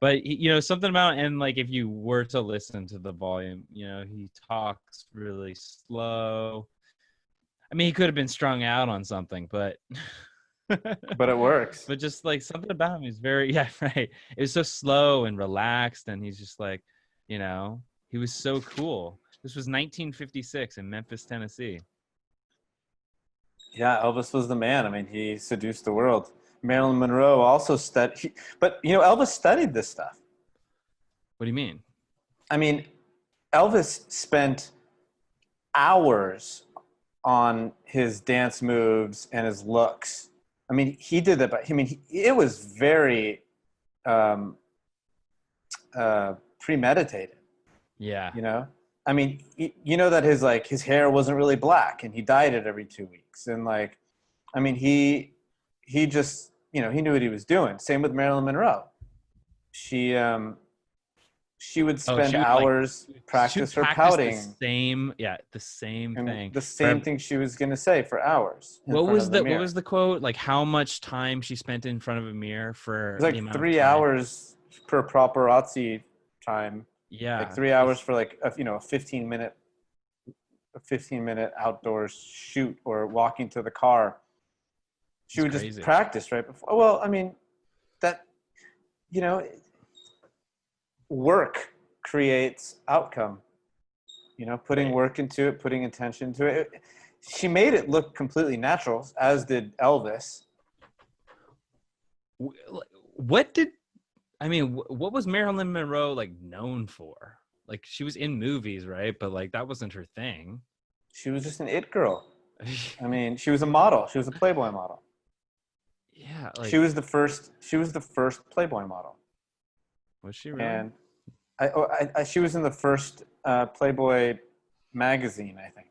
But something about, and like if you were to listen to the volume, he talks really slow. I mean, he could have been strung out on something, but but it works. But just like something about him is very, right. It was so slow and relaxed, and he's just like, he was so cool. This was 1956 in Memphis, Tennessee. Yeah, Elvis was the man. I mean, he seduced the world. Marilyn Monroe also studied, but Elvis studied this stuff. What do you mean? I mean, Elvis spent hours on his dance moves and his looks. I mean, he did that, but it was very premeditated. Yeah. I mean, you know that his hair wasn't really black, and he dyed it every 2 weeks, and like, I mean, he just, he knew what he was doing. Same with Marilyn Monroe. She she would Oh, spend hours she would practice her practice the pouting same, the same and thing. the same thing she was going to say for hours in What front was of the what mirror. was the quote? Like how much time she spent in front of a mirror It for was the like amount of 3 hours per paparazzi time, like yeah, 3 hours for like a 15-minute outdoors shoot or walking to the car. She it's would just crazy. practice right before. Well, I mean, that, you know, work creates outcome. Putting Right. work into it, putting intention into it. She made it look completely natural, as did Elvis. What did I mean? What was Marilyn Monroe like known for? Like she was in movies, right? But like that wasn't her thing. She was just an it girl. I mean, she was a model. She was a Playboy model. Yeah, She like was the first. She was the first Playboy model, was she really? and she was in the first Playboy magazine, I think.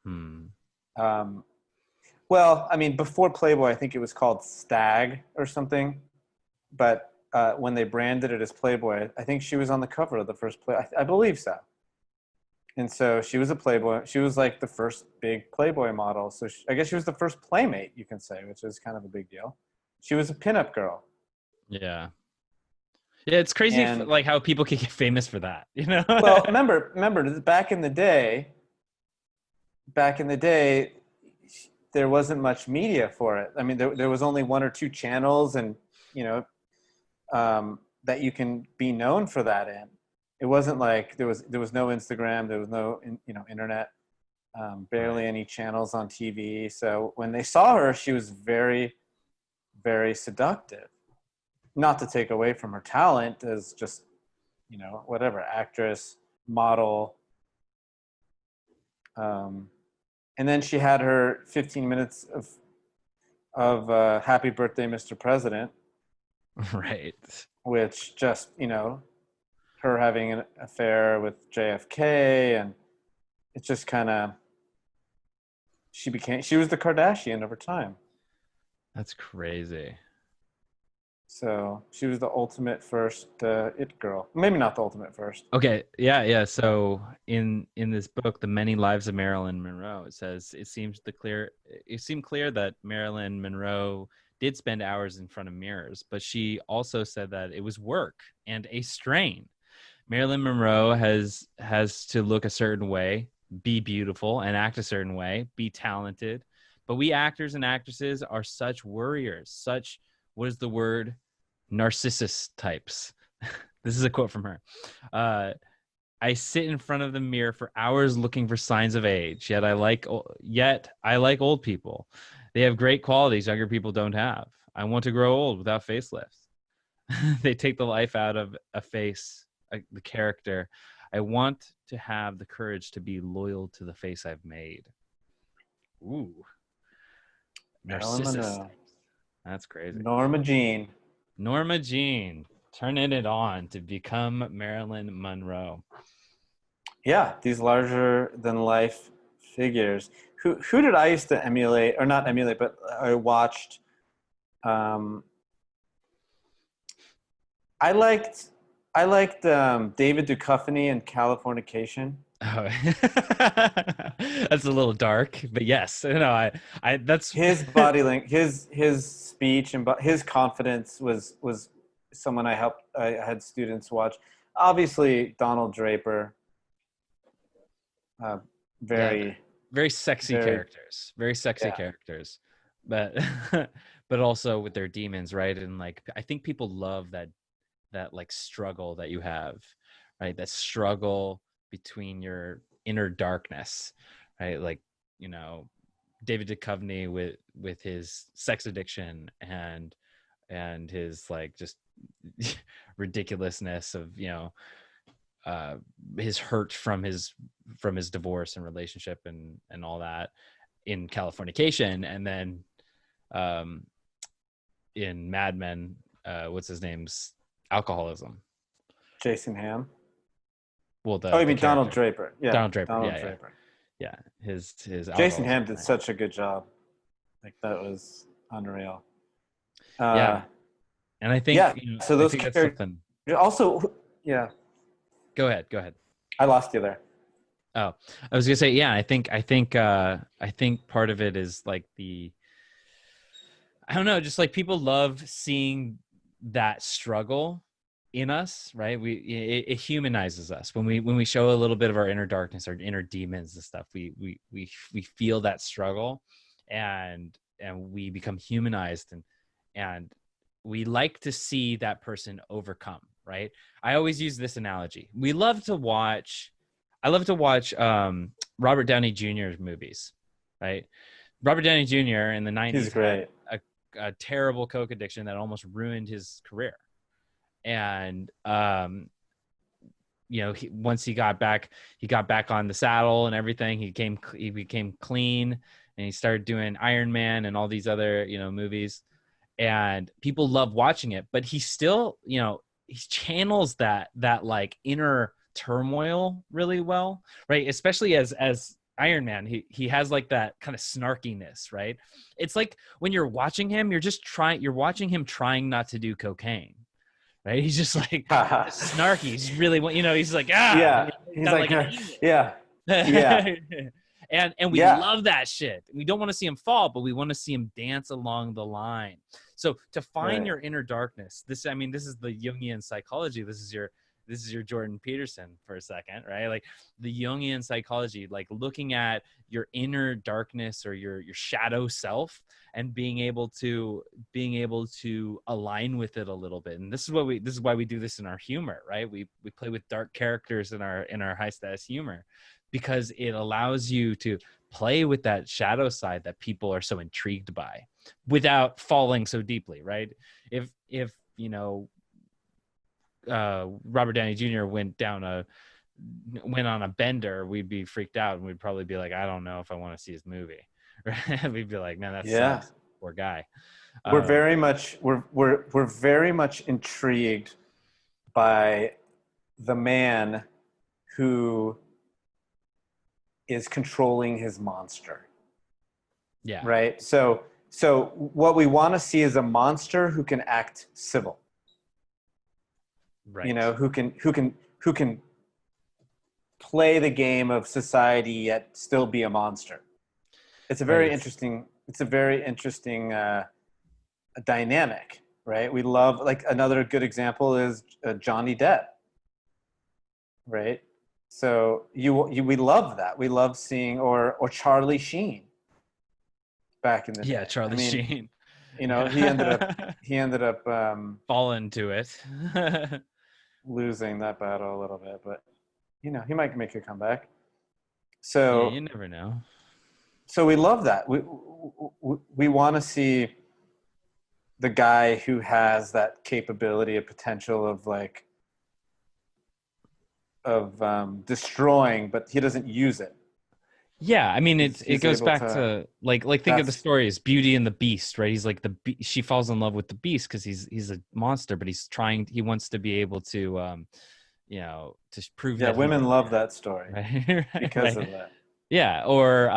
Hmm. Um, well, I mean, before Playboy, I think it was called Stag or something. But when they branded it as Playboy, I think she was on the cover of the first Play. I believe so. And so she was a Playboy. She was like the first big Playboy model. So I guess she was the first Playmate, you can say, which is kind of a big deal. She was a pinup girl. Yeah. Yeah, it's crazy And like how people can get famous for that, you know? well, remember, back in the day, there wasn't much media for it. I mean, there was only one or two channels, and you know, that you can be known for that in. It wasn't like there was no Instagram, there was no internet, barely Right. any channels on TV. So when they saw her, she was very, very seductive. Not to take away from her talent as just whatever, actress, model. And then she had her 15 minutes of Happy Birthday, Mr. President, Right. which just her having an affair with JFK, and it just kind of she was the Kardashian of her time. That's crazy. So she was the ultimate first it girl. Maybe not the ultimate first. Okay, yeah. So in this book, The Many Lives of Marilyn Monroe, it says it seemed clear that Marilyn Monroe did spend hours in front of mirrors, but she also said that it was work and a strain. Marilyn Monroe has to look a certain way, be beautiful, and act a certain way, be talented. But we actors and actresses are such worriers, such what is the word? Narcissus types. This is a quote from her. Uh, I sit in front of the mirror for hours looking for signs of age. Yet I like old people. They have great qualities younger people don't have. I want to grow old without facelifts. They take the life out of a face, the character. I want to have the courage to be loyal to the face I've made. Ooh, Marilyn Narcissus. Monroe, That's crazy. Norma Jean. Norma Jean turning it on to become Marilyn Monroe. Yeah, these larger than life figures. Who did I used to emulate, or not emulate, but I watched. Um, I liked David Duchovny in Californication. Oh. That's a little dark, but yes, I that's His body language, his speech, and his confidence was someone I had students watch. Obviously, Donald Draper, uh, yeah, very, very sexy very, characters, very sexy yeah. characters, but but also with their demons, right? And like I think people love that like struggle that you have, right? That struggle between your inner darkness, right? Like you know David Duchovny with his sex addiction and his like just ridiculousness of uh his hurt from his divorce and relationship and all that in Californication, and then um in Mad Men, what's his name's alcoholism. Jason Hamm. Well, Oh, you the mean Donald character. Draper? Yeah, Donald Draper. Donald Yeah, yeah. Draper. Yeah. His Jason outlaws. Hamm did such a good job. Like that was unreal. Yeah. And I think, Yeah. So I those think that's characters something. also. Yeah, Go ahead. Go ahead. I lost you there. Oh, I was gonna say, yeah, I think part of it is like I don't know, just like people love seeing that struggle in us, right? It humanizes us when we show a little bit of our inner darkness, our inner demons and stuff. We feel that struggle, and we become humanized, and we like to see that person overcome, right? I always use this analogy. I love to watch Robert Downey Jr.'s movies, right? Robert Downey Jr. in the He's 90s had great. a terrible coke addiction that almost ruined his career. And once he got back on the saddle and everything. He became clean, and he started doing Iron Man and all these other movies. And people love watching it, but he still he channels that like inner turmoil really well, right? Especially as Iron Man, he has like that kind of snarkiness, right? It's like when you're watching him, you're watching him trying not to do cocaine, right? He's just like snarky. He's really, he's like, Yeah. He's like yeah. Yeah. and we love that shit. We don't want to see him fall, but we want to see him dance along the line. So to find your inner darkness, this is the Jungian psychology. This is your Jordan Peterson for a second, right? Like the Jungian psychology, like looking at your inner darkness or your shadow self and being able to align with it a little bit. And this is why we do this in our humor, right? We play with dark characters in our high status humor, because it allows you to play with that shadow side that people are so intrigued by without falling so deeply, right? If Robert Downey Jr. went on a bender, we'd be freaked out, and we'd probably be like, I don't know if I want to see his movie. Right? We'd be like, man, that sucks. Poor guy. We're very much intrigued by the man who is controlling his monster. Yeah. Right. So what we want to see is a monster who can act civil. Right. Who can play the game of society yet still be a monster. It's a very interesting. It's a very interesting dynamic, right? We love, like, another good example is Johnny Depp, right? So we love that. We love seeing or Charlie Sheen back in the day. Yeah, Charlie Sheen. He ended up falling to it. losing that battle a little bit, but he might make a comeback. So yeah, you never know. So we love that. We want to see the guy who has that capability, a potential of destroying, but he doesn't use it. Yeah, I mean, it goes back to like think of the story as Beauty and the Beast, right? He's like she falls in love with the Beast because he's a monster, but he wants to be able to to prove that women love that story, right? because of that. Yeah, or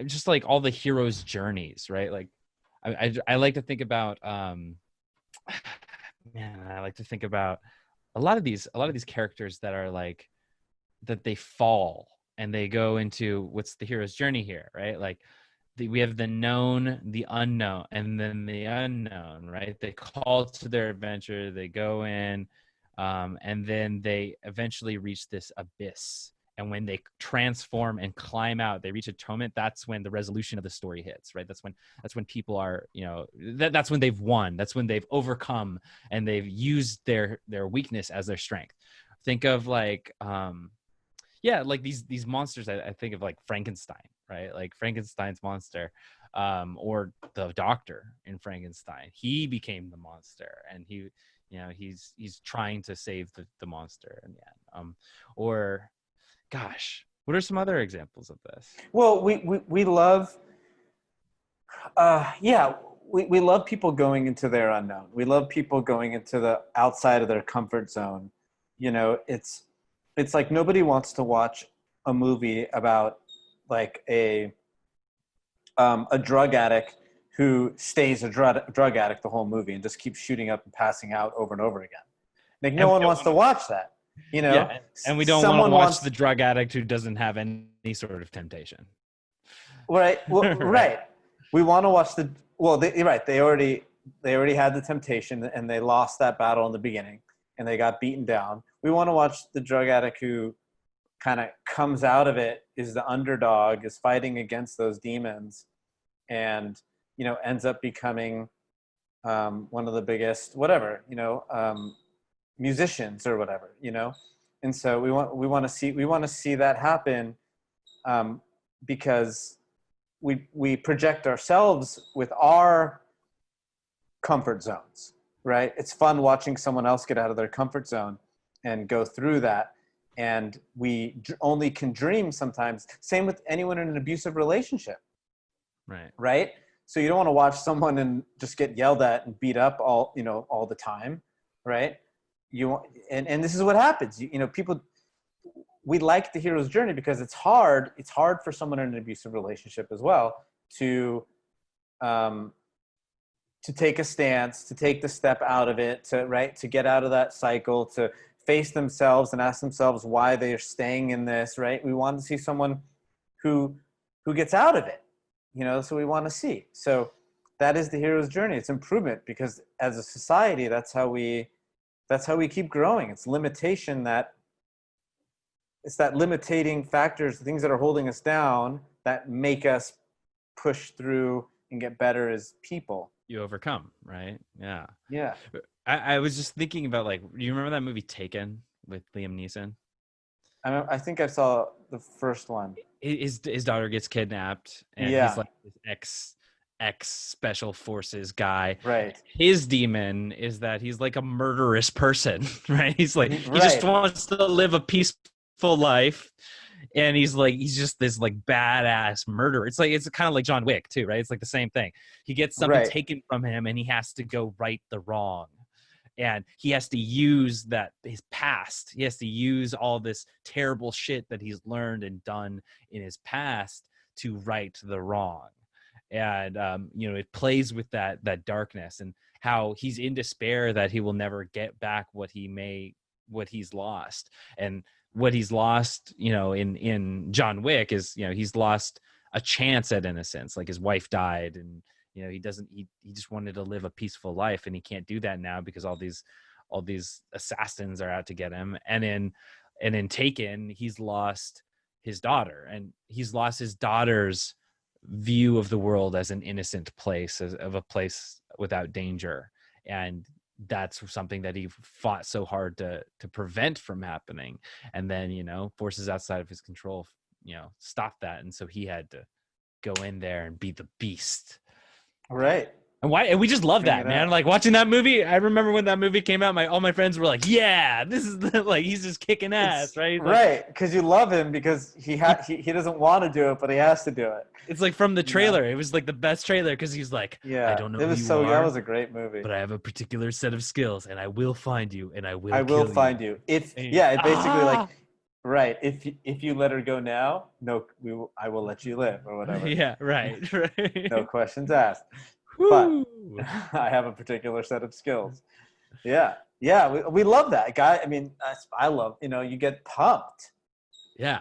just like all the heroes' journeys, right? Like I like to think about I like to think about a lot of these characters that are like that they fall and they go into what's the hero's journey here, right? Like we have the known, the unknown, and then the unknown, right? They call to their adventure, they go in, and then they eventually reach this abyss. And when they transform and climb out, they reach atonement. That's when the resolution of the story hits, right? That's when people are, that's when they've won. That's when they've overcome and they've used their weakness as their strength. Think of like, like these monsters. I think of like Frankenstein, right? Like Frankenstein's monster, or the doctor in Frankenstein. He became the monster, and he's trying to save the monster in the end. Or gosh, what are some other examples of this? Well, we love, we love people going into their unknown. We love people going into the outside of their comfort zone. You know, it's like nobody wants to watch a movie about like a drug addict who stays a drug addict the whole movie and just keeps shooting up and passing out over and over again. Like no one wants to watch that, you know? Yeah, and we don't want to watch the drug addict who doesn't have any sort of temptation. Right. Well, right. We want to watch they already had the temptation and they lost that battle in the beginning and they got beaten down. We want to watch the drug addict who kind of comes out of it, is the underdog, is fighting against those demons, and you know ends up becoming one of the biggest musicians or whatever, you know. And so we want to see that happen, because we project ourselves with our comfort zones, right? It's fun watching someone else get out of their comfort zone and go through that. And we only can dream sometimes. Same with anyone in an abusive relationship. Right. So you don't want to watch someone and just get yelled at and beat up all the time. Right. And this is what happens. People, we like the hero's journey because it's hard. It's hard for someone in an abusive relationship as well to take a stance, to take the step out of it, to get out of that cycle, to face themselves and ask themselves why they're staying in this, right? We want to see someone who gets out of it, so we want to see. So that is the hero's journey. It's improvement, because as a society, that's how we keep growing. It's limitation it's that limiting factors, the things that are holding us down that make us push through and get better as people. You overcome, right? Yeah. Yeah. I was just thinking about, like, do you remember that movie Taken with Liam Neeson? I think I saw the first one. His daughter gets kidnapped, and he's like this ex special forces guy. Right. His demon is that he's like a murderous person, right? He's like, he just wants to live a peaceful life. And he's just this like badass murderer. It's kind of like John Wick too, right? It's like the same thing. He gets something taken from him and he has to go right the wrong. And he has to use his past. He has to use all this terrible shit that he's learned and done in his past to right the wrong. And, it plays with that darkness and how he's in despair that he will never get back what he's lost. And what he's lost, in John Wick is, he's lost a chance at innocence. Like his wife died, and he just wanted to live a peaceful life, and he can't do that now because all these assassins are out to get him. And in Taken, he's lost his daughter, and he's lost his daughter's view of the world as an innocent place, of a place without danger. And that's something that he fought so hard to prevent from happening. And then, forces outside of his control, stop that. And so he had to go in there and be the beast. Right. And we just love that, man. Like watching that movie, I remember when that movie came out, all my friends were like, yeah, this is he's just kicking ass, right? Right. Because you love him because he doesn't want to do it, but he has to do it. It's like from the trailer. It was like the best trailer because he's like, I don't know that was a great movie. But I have a particular set of skills and I will find you and I will find you. It basically right. If you let her go now, I will let you live or whatever. Yeah, right. No questions asked. But I have a particular set of skills. Yeah. We love that guy. I mean, I love, you get pumped. Yeah.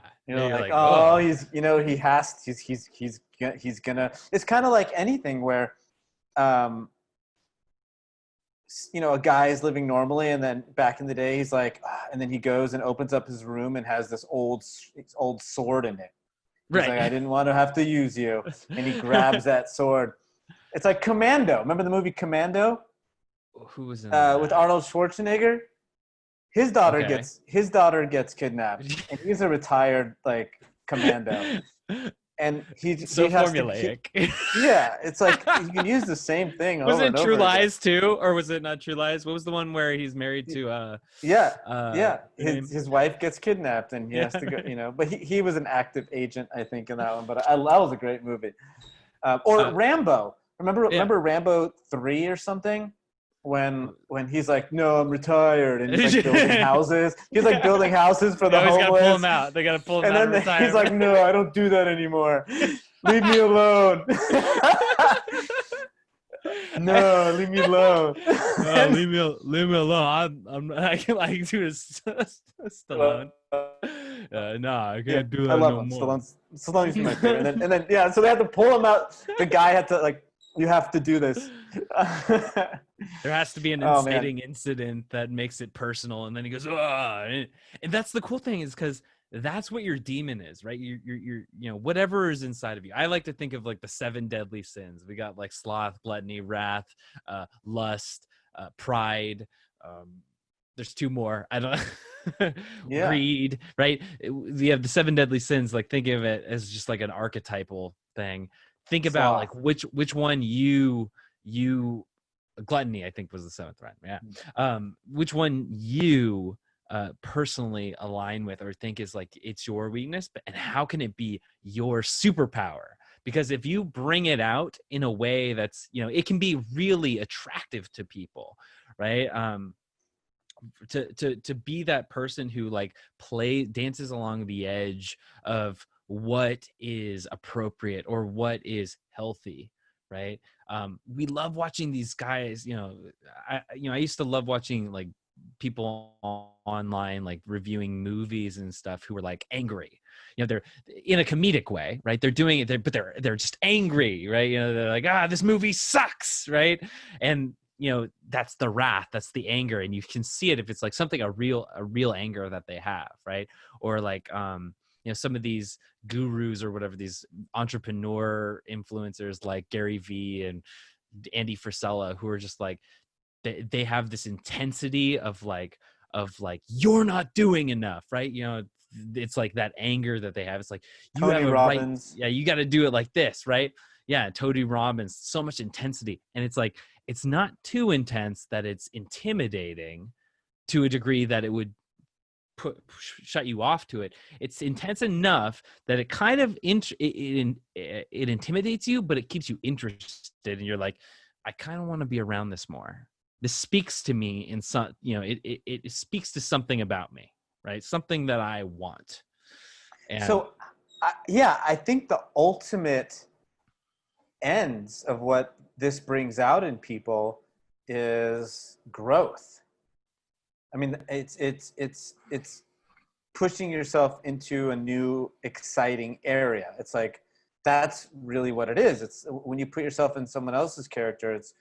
Oh, he's gonna, it's kind of like anything where, a guy is living normally, and then back in the day, he's like, and then he goes and opens up his room and has this old sword in it. He's like, I didn't want to have to use you. And he grabs that sword. It's like Commando. Remember the movie Commando? Who was in with Arnold Schwarzenegger? His daughter gets kidnapped, and he's a retired commando. And he so formulaic. It's like you can use the same thing. Was it True Lies too, or was it not True Lies? What was the one where he's married to? His wife gets kidnapped, and he has to go. But he was an active agent, I think, in that one. But that was a great movie. Rambo. remember Rambo 3 or something? When he's like, no, I'm retired, and he's like building houses. He's like building houses for the homeless. Gotta pull him out. They gotta pull him out of retirement. And then he's like, no, I don't do that anymore. Leave me alone. No, leave me alone. Leave me alone. I can do this. Stallone. No, I can't do that. I love no him. more. Stallone's my favorite. And then yeah, so they had to pull him out. The guy had to like, you have to do this. There has to be an inciting incident that makes it personal, and then he goes, and that's the cool thing, is because that's what your demon is, right? You're whatever is inside of you. I like to think of like the 7 deadly sins. We got like sloth, gluttony, wrath, lust, pride. There's 2 more. I don't greed, right? We have the 7 deadly sins. Like, think of it as just like an archetypal thing. Think about like which one you gluttony, I think, was the 7th, right? Yeah. Which one you personally align with or think is like it's your weakness, and how can it be your superpower? Because if you bring it out in a way that's, it can be really attractive to people, right? To be that person who like dances along the edge of what is appropriate or what is healthy, right? We love watching these guys. I used to love watching like people online like reviewing movies and stuff who were like angry. They're in a comedic way, right? They're doing it, but they're just angry, right? They're like, this movie sucks, right? And that's the wrath, that's the anger, and you can see it if it's like something a real anger that they have, right? Or like some of these gurus or whatever, these entrepreneur influencers like Gary Vee and Andy Frisella, who are just like they have this intensity of like you're not doing enough, right? It's like that anger that they have. It's like you Tony have a Robbins. right, yeah, you got to do it like this, right? Yeah, Tony Robbins, so much intensity, and it's like it's not too intense that it's intimidating to a degree that it would shut you off to it. It's intense enough that it kind of it intimidates you, but it keeps you interested, and you're like, I kind of want to be around this more. This speaks to me in some, it speaks to something about me, right? Something that I want. And so, I think the ultimate ends of what this brings out in people is growth. I mean, it's pushing yourself into a new, exciting area. It's like, that's really what it is. It's when you put yourself in someone else's character, it's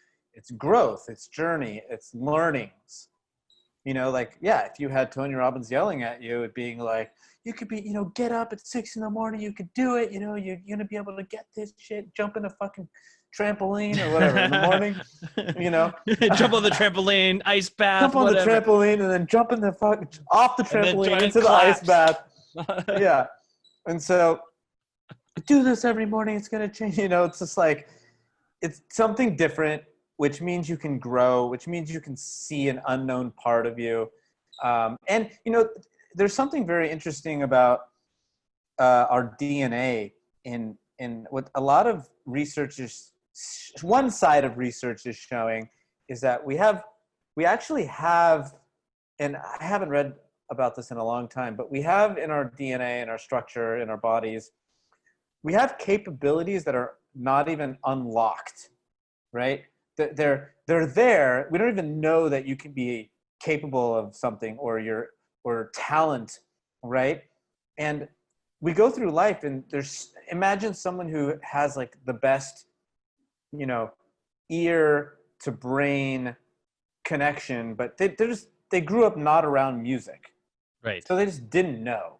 growth, it's journey, it's learnings. If you had Tony Robbins yelling at you, it being like, you could be, get up at 6 a.m, you could do it, you're going to be able to get this shit, jump in a fucking trampoline or whatever in the morning, jump on the trampoline, ice bath, jump on whatever. the trampoline and then jump in the off the trampoline into the ice bath. Yeah. And so do this every morning. It's going to change. It's just like, it's something different, which means you can grow, which means you can see an unknown part of you. And, there's something very interesting about our DNA in what a lot of researchers, one side of research is showing is that we actually have, and I haven't read about this in a long time, but we have in our DNA, in our structure, in our bodies, we have capabilities that are not even unlocked, right? They're there. We don't even know that you can be capable of something or talent, right? And we go through life and imagine someone who has like the best, ear to brain connection, but they grew up not around music. Right. So they just didn't know,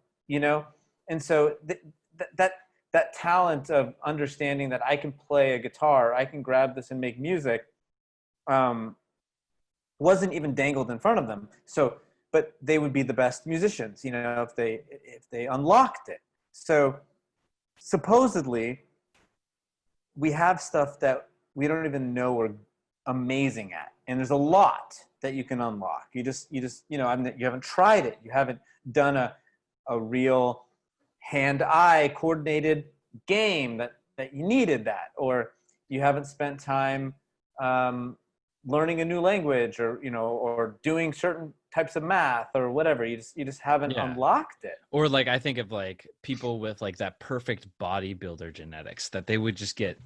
And so that talent of understanding that I can play a guitar, I can grab this and make music, wasn't even dangled in front of them. So, but they would be the best musicians, if they unlocked it. So supposedly we have stuff that we don't even know we're amazing at. And there's a lot that you can unlock. You haven't tried it. You haven't done a real hand-eye coordinated game that you needed that, or you haven't spent time learning a new language, or or doing certain types of math or whatever. You just haven't unlocked it. Or like, I think of like people with like that perfect bodybuilder genetics, that they would just get,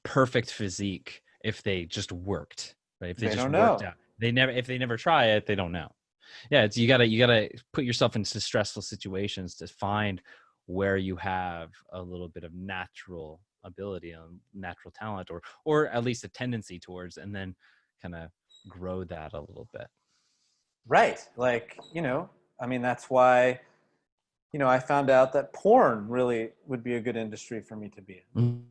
perfect physique if they just worked, right? If they just worked out. If they never try it, they don't know. Yeah, it's you gotta put yourself into stressful situations to find where you have a little bit of natural ability and natural talent, or at least a tendency towards, and then kind of grow that a little bit. Right. Like, that's why, I found out that porn really would be a good industry for me to be in.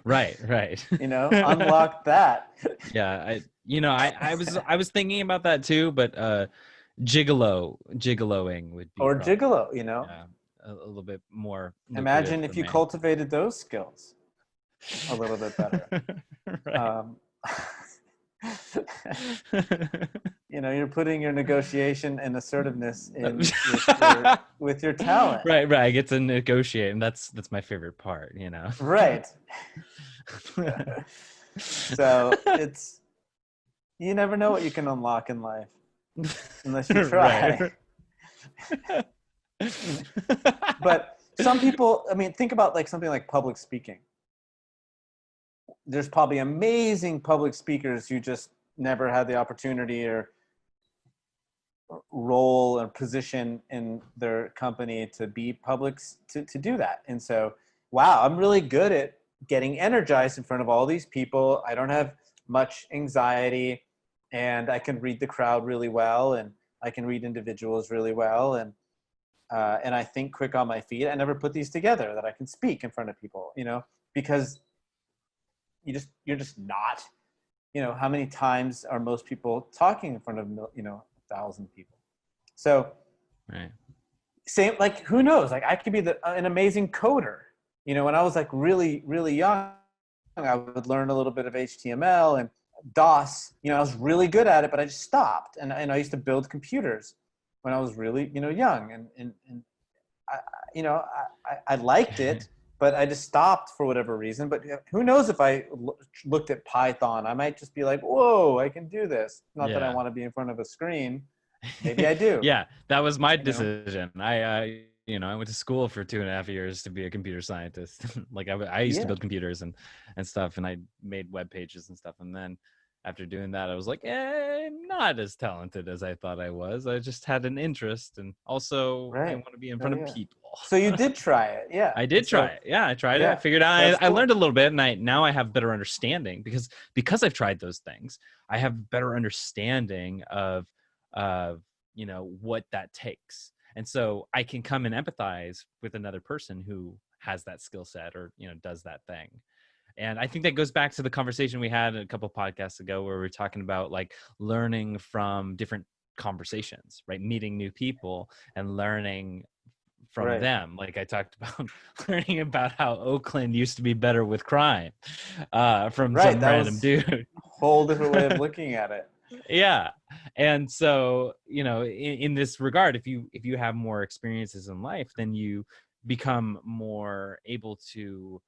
Right. Unlock that. Yeah, I was thinking about that too, but gigoloing would be, or probably, gigolo, yeah, a little bit more. Imagine if you cultivated those skills a little bit better. Right. You're putting your negotiation and assertiveness in with your talent. Right. I get to negotiate, and that's my favorite part. Right. So you never know what you can unlock in life unless you try. Right. But some people, think about like something like public speaking. There's probably amazing public speakers who just never had the opportunity or role or position in their company to be public, to do that. And so, wow, I'm really good at getting energized in front of all these people. I don't have much anxiety, and I can read the crowd really well, and I can read individuals really well, and I think quick on my feet. I never put these together, that I can speak in front of people, because you're just not, how many times are most people talking in front of 1,000 people? So, right. Same, like, who knows? Like, I could be an amazing coder. When I was like really, really young, I would learn a little bit of HTML and DOS. I was really good at it, but I just stopped. And I used to build computers when I was really, young, and I liked it, but I just stopped for whatever reason. But who knows, if I looked at Python, I might just be like, whoa, I can do this. Not that I want to be in front of a screen. Maybe I do. Yeah, that was my decision. I went to school for 2.5 years to be a computer scientist. Like I used to build computers and stuff, and I made web pages and stuff. And then after doing that, I was like, I'm not as talented as I thought I was. I just had an interest, and also I want to be in front of people. So you did try it. Yeah. I did try it. Yeah, I tried it. I figured out, I learned a little bit, and now I have better understanding because I've tried those things. I have better understanding of what that takes. And so I can come and empathize with another person who has that skill set, or, does that thing. And I think that goes back to the conversation we had a couple of podcasts ago, where we were talking about like learning from different conversations, right? Meeting new people and learning from them. Like I talked about learning about how Oakland used to be better with crime from some random dude. Whole different way of looking at it. Yeah. And so, in this regard, if you have more experiences in life, then you become more able to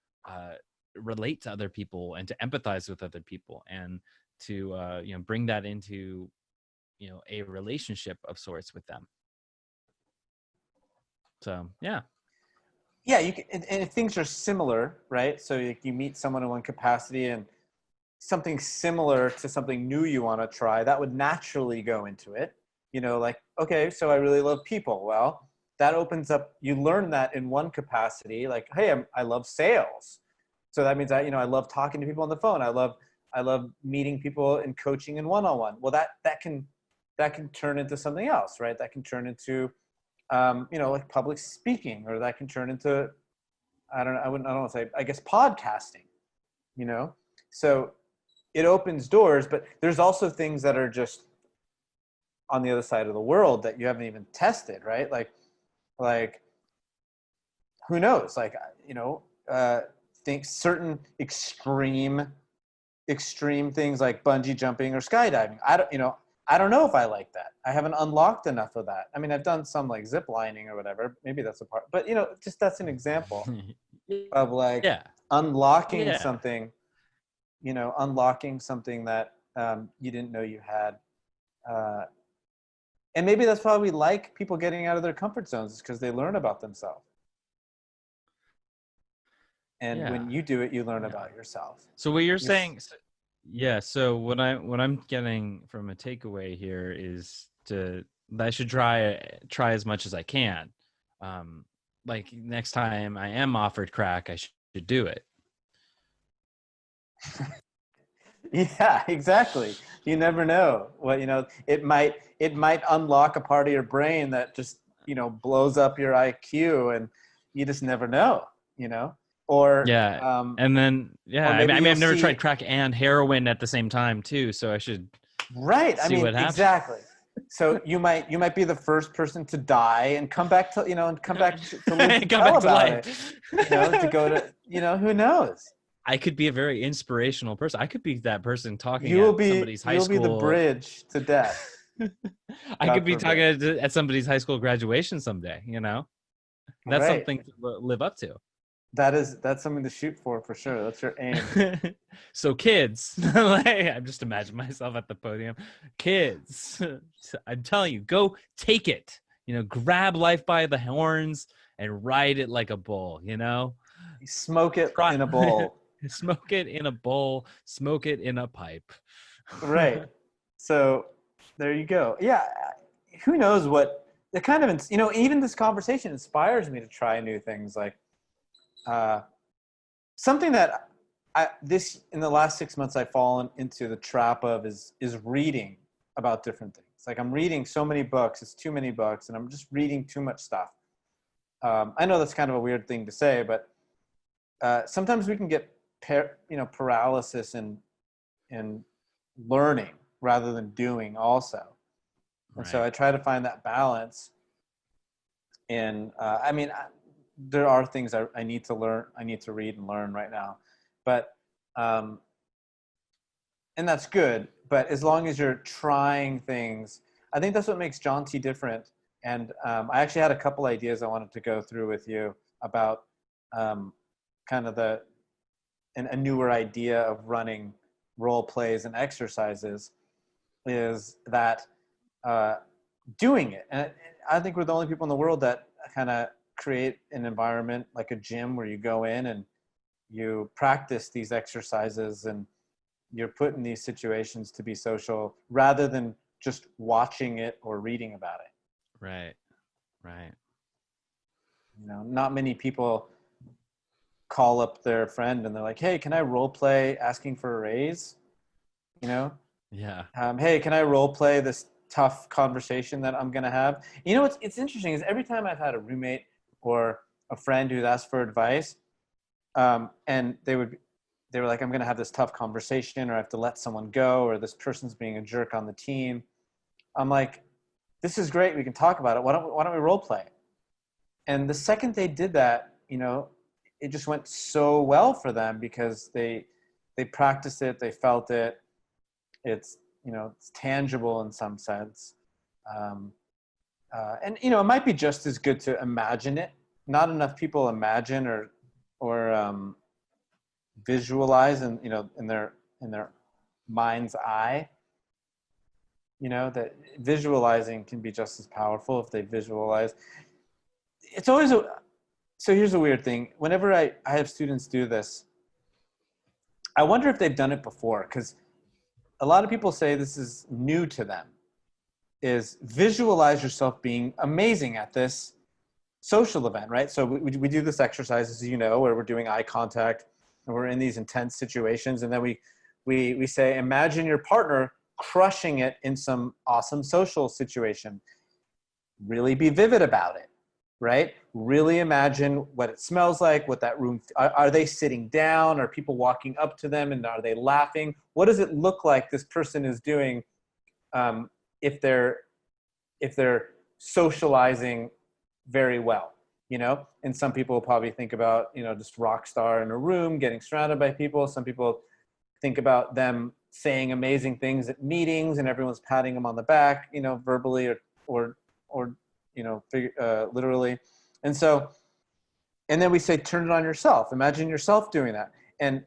relate to other people and to empathize with other people, and to bring that into a relationship of sorts with them. So yeah, you can, and if things are similar, right? So you meet someone in one capacity, and something similar to something new you want to try, that would naturally go into it. Like, okay, so I really love people. Well, that opens up, you learn that in one capacity, like, hey, I love sales. So that means I love talking to people on the phone. I love meeting people and coaching in one-on-one. Well, that can turn into something else, right? That can turn into, like public speaking, or that can turn into, I don't want to say, I guess, podcasting, So it opens doors, but there's also things that are just on the other side of the world that you haven't even tested, right? Like who knows? Like, think certain extreme things like bungee jumping or skydiving. I don't know if I like that. I haven't unlocked enough of that. I mean, I've done some like zip lining or whatever. Maybe that's a part, but just that's an example of like, unlocking Yeah. something, unlocking something that you didn't know you had. And maybe that's why we like people getting out of their comfort zones, is because they learn about themselves. And when you do it, you learn about yourself. So what you're saying, yeah. So what I'm getting from a takeaway here is that I should try as much as I can. Like next time I am offered crack, I should do it. Yeah, exactly. You never know what, it might unlock a part of your brain that just, blows up your IQ, and you just never know, or, and then, I mean, I've never tried crack and heroin at the same time too. So I should see what happens. Exactly. So you might be the first person to die and come back to, to live come to back tell to about life. it, to go to, who knows? I could be a very inspirational person. I could be that person talking somebody's high school. You'll be the bridge to death. I could be talking at somebody's high school graduation someday, That's something to live up to. That's something to shoot for sure. That's your aim. So kids, I just imagine myself at the podium. Kids, I'm telling you, go take it. Grab life by the horns and ride it like a bull, Smoke it in a bowl. Smoke it in a bowl, smoke it in a pipe. Right. So there you go. Yeah. Who knows what the kind of, even this conversation inspires me to try new things. Like something that in the last 6 months I've fallen into the trap of is reading about different things. Like I'm reading so many books, it's too many books, and I'm just reading too much stuff. I know that's kind of a weird thing to say, but sometimes we can get paralysis in learning rather than doing also. And so I try to find that balance. And there are things I need to learn. I need to read and learn right now, but and that's good. But as long as you're trying things, I think that's what makes Jaunty different. And I actually had a couple ideas I wanted to go through with you about kind of a newer idea of running role plays and exercises, is that doing it. And I think we're the only people in the world that kind of create an environment like a gym where you go in and you practice these exercises and you're put in these situations to be social rather than just watching it or reading about it. Right. Not many people call up their friend and they're like, hey, can I role play asking for a raise? Yeah. Hey, can I role play this tough conversation that I'm going to have? It's interesting is every time I've had a roommate or a friend who's asked for advice, and they were like, I'm going to have this tough conversation, or I have to let someone go, or this person's being a jerk on the team. I'm like, this is great. We can talk about it. Why don't we role play? And the second they did that, it just went so well for them because they practiced it, they felt it. It's, it's tangible in some sense. And, it might be just as good to imagine it. Not enough people imagine or visualize in their mind's eye. That visualizing can be just as powerful if they visualize. It's always so here's a weird thing. Whenever I have students do this, I wonder if they've done it before, because a lot of people say this is new to them, is visualize yourself being amazing at this social event, right? So we do this exercise, as where we're doing eye contact and we're in these intense situations. And then we say, imagine your partner crushing it in some awesome social situation. Really be vivid about it, right? Really imagine what it smells like, what that room, are they sitting down? Are people walking up to them and are they laughing? What does it look like this person is doing if they're socializing very well, And some people will probably think about, just rock star in a room, getting surrounded by people. Some people think about them saying amazing things at meetings and everyone's patting them on the back, verbally or literally. And so And then we say, turn it on yourself. Imagine yourself doing that. And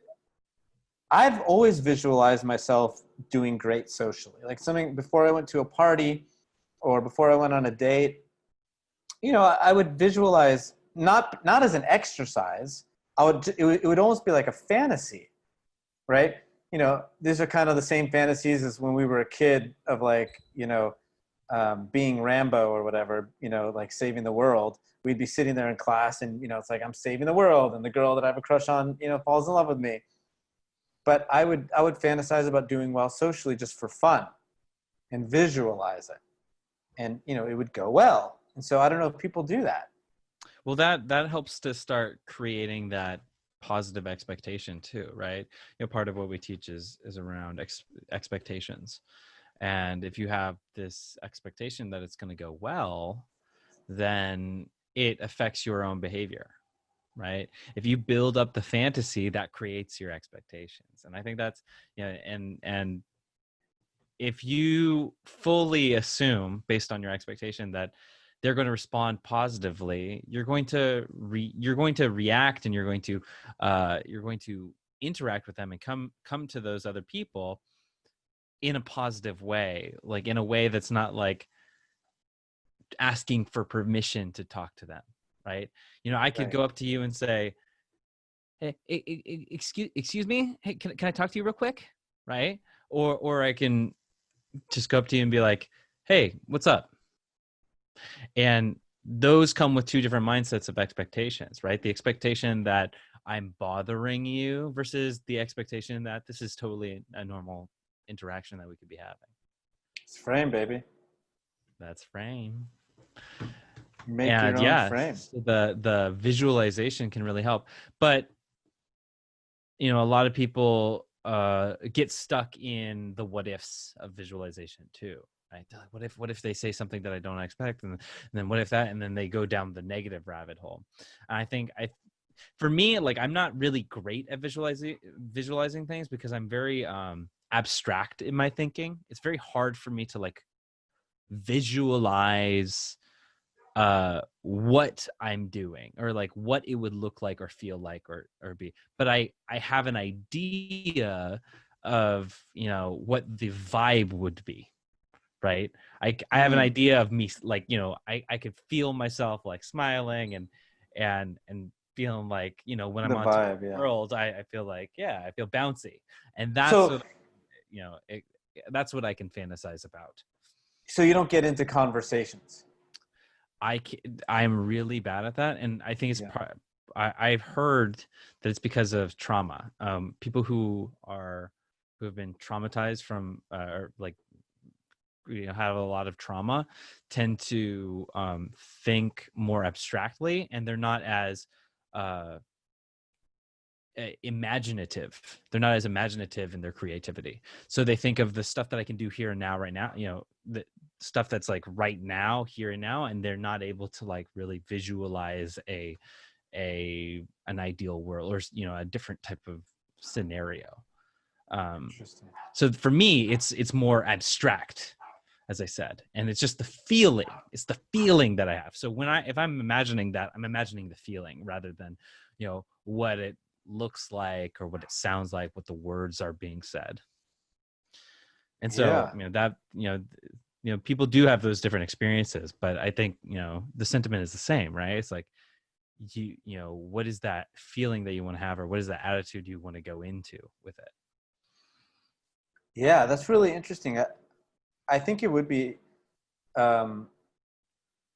I've always visualized myself doing great socially. Like something before I went to a party or before I went on a date, I would visualize not as an exercise. It would almost be like a fantasy, right? These are kind of the same fantasies as when we were a kid of like, being Rambo or whatever, like saving the world. We'd be sitting there in class and, it's like, I'm saving the world. And the girl that I have a crush on, falls in love with me. But I would fantasize about doing well socially just for fun and visualize it. And, it would go well. And so I don't know if people do that. Well, that helps to start creating that positive expectation too, right? Part of what we teach is around expectations. And if you have this expectation that it's going to go well, then it affects your own behavior, right? If you build up the fantasy, that creates your expectations. And I think that's, and if you fully assume based on your expectation that they're going to respond positively, you're going to react, and you're going to interact with them and come to those other people in a positive way, like in a way that's not like asking for permission to talk to them, right? I could go up to you and say, hey, excuse me, hey, can I talk to you real quick, right? Or I can just go up to you and be like, hey, what's up? And those come with two different mindsets of expectations, right? The expectation that I'm bothering you versus the expectation that this is totally a normal interaction that we could be having. It's frame, baby. That's frame. Make your own frame. The visualization can really help. But, a lot of people get stuck in the what ifs of visualization too, right? They're like, what if they say something that I don't expect? And then what if that, and then they go down the negative rabbit hole. And I think for me, like, I'm not really great at visualizing things because I'm very abstract in my thinking. It's very hard for me to like visualize what I'm doing or like what it would look like or feel like or be. But I have an idea of, what the vibe would be, right? I have an idea of me, like, I could feel myself like smiling and feeling like, when I'm The on vibe, the world, I feel like, I feel bouncy. And that's so, that's what I can fantasize about. So you don't get into conversations. I'm really bad at that, and I think it's I've heard that it's because of trauma. People who have been traumatized from or like have a lot of trauma tend to think more abstractly, and they're not as imaginative. They're not as imaginative in their creativity. So they think of the stuff that I can do here and now, right now, the stuff that's like right now, here and now, and they're not able to like really visualize an ideal world or, a different type of scenario. Interesting. So for me, it's more abstract, as I said, and it's just the feeling. It's the feeling that I have. So if I'm imagining that, I'm imagining the feeling rather than, what it looks like or what it sounds like, what the words are being said. And so, people do have those different experiences, but I think, the sentiment is the same, right? It's like, what is that feeling that you want to have, or what is that attitude you want to go into with it? Yeah, that's really interesting. I think it would be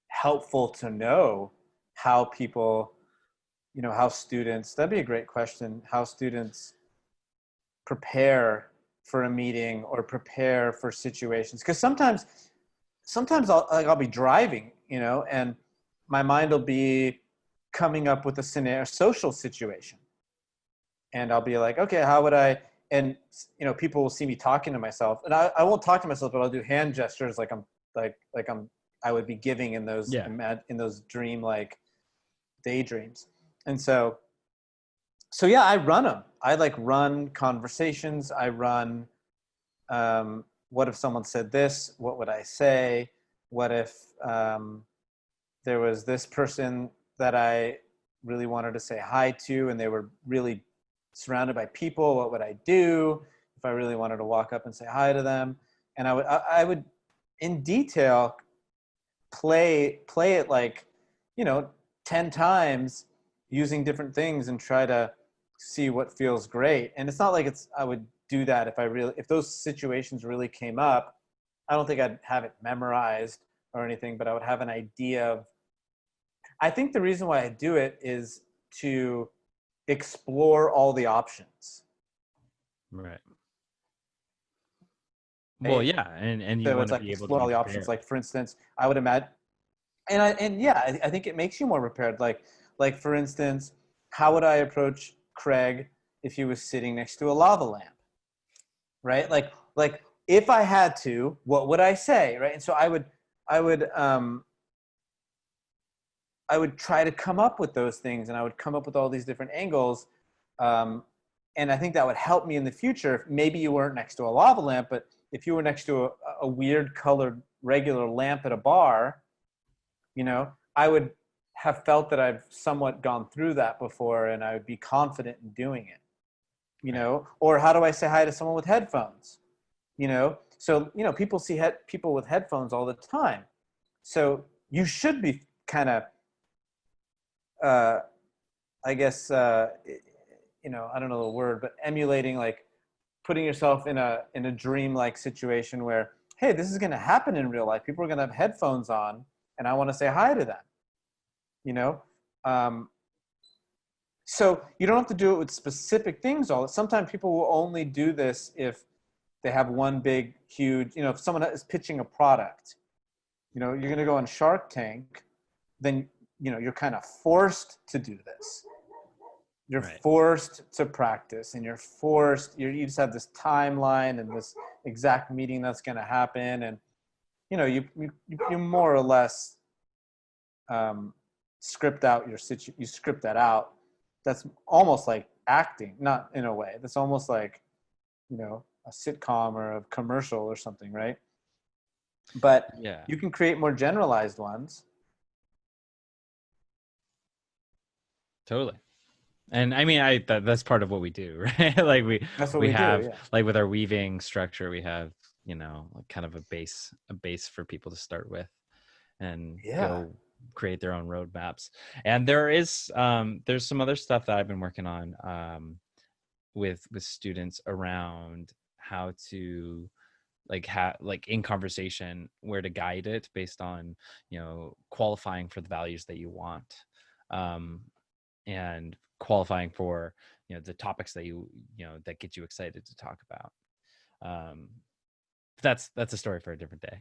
helpful to know how people, how students, that'd be a great question, how students prepare for a meeting or prepare for situations. Because sometimes I'll be driving, and my mind will be coming up with a social situation. And I'll be like, okay, how would I, and people will see me talking to myself, and I won't talk to myself, but I'll do hand gestures like I would be giving in those in those dream-like daydreams. And so I run them. I like run conversations. I run, what if someone said this? What would I say? What if there was this person that I really wanted to say hi to, and they were really surrounded by people, what would I do? If I really wanted to walk up and say hi to them, and I would in detail play it like, 10 times using different things and try to see what feels great. And it's not like I would do that if those situations really came up. I don't think I'd have it memorized or anything, but I would have an idea of, I think the reason why I do it is to explore all the options. Right. Well, Right? yeah, and you So want it's to like be able to explore all be the options. prepared. Like, for instance, I would imagine, and yeah, I think it makes you more prepared. Like for instance, how would I approach Craig if he was sitting next to a lava lamp? Right? Like if I had to, what would I say? Right? And so I would I would try to come up with those things, and I would come up with all these different angles. Um, and I think that would help me in the future. If maybe you weren't next to a lava lamp, but if you were next to a weird colored regular lamp at a bar, I would have felt that I've somewhat gone through that before, and I would be confident in doing it. Right. Or how do I say hi to someone with headphones? So people see people with headphones all the time. So you should be kind of, uh, I guess, I don't know the word, but emulating, like putting yourself in a dream-like situation where, hey, this is going to happen in real life. People are going to have headphones on, and I want to say hi to them. you know um, so you don't have to do it with specific things. Sometimes people will only do this if they have one big huge, if someone is pitching a product, you're going to go on Shark Tank, then you're kind of forced to do this. You're Right. forced to practice, and you just have this timeline and this exact meeting that's going to happen, and you more or less script out you script that out. That's almost like acting, not in a way. That's almost like, a sitcom or a commercial or something, right? But Yeah. you can create more generalized ones. Totally. And I mean, that's part of what we do, right? Like That's what we we do. have, Yeah. like with our weaving structure, we have, like kind of a base for people to start with and Yeah. go create their own roadmaps. And there's some other stuff that I've been working on with students around how to like in conversation where to guide it based on, qualifying for the values that you want. And qualifying for, the topics that that get you excited to talk about. um that's a story for a different day.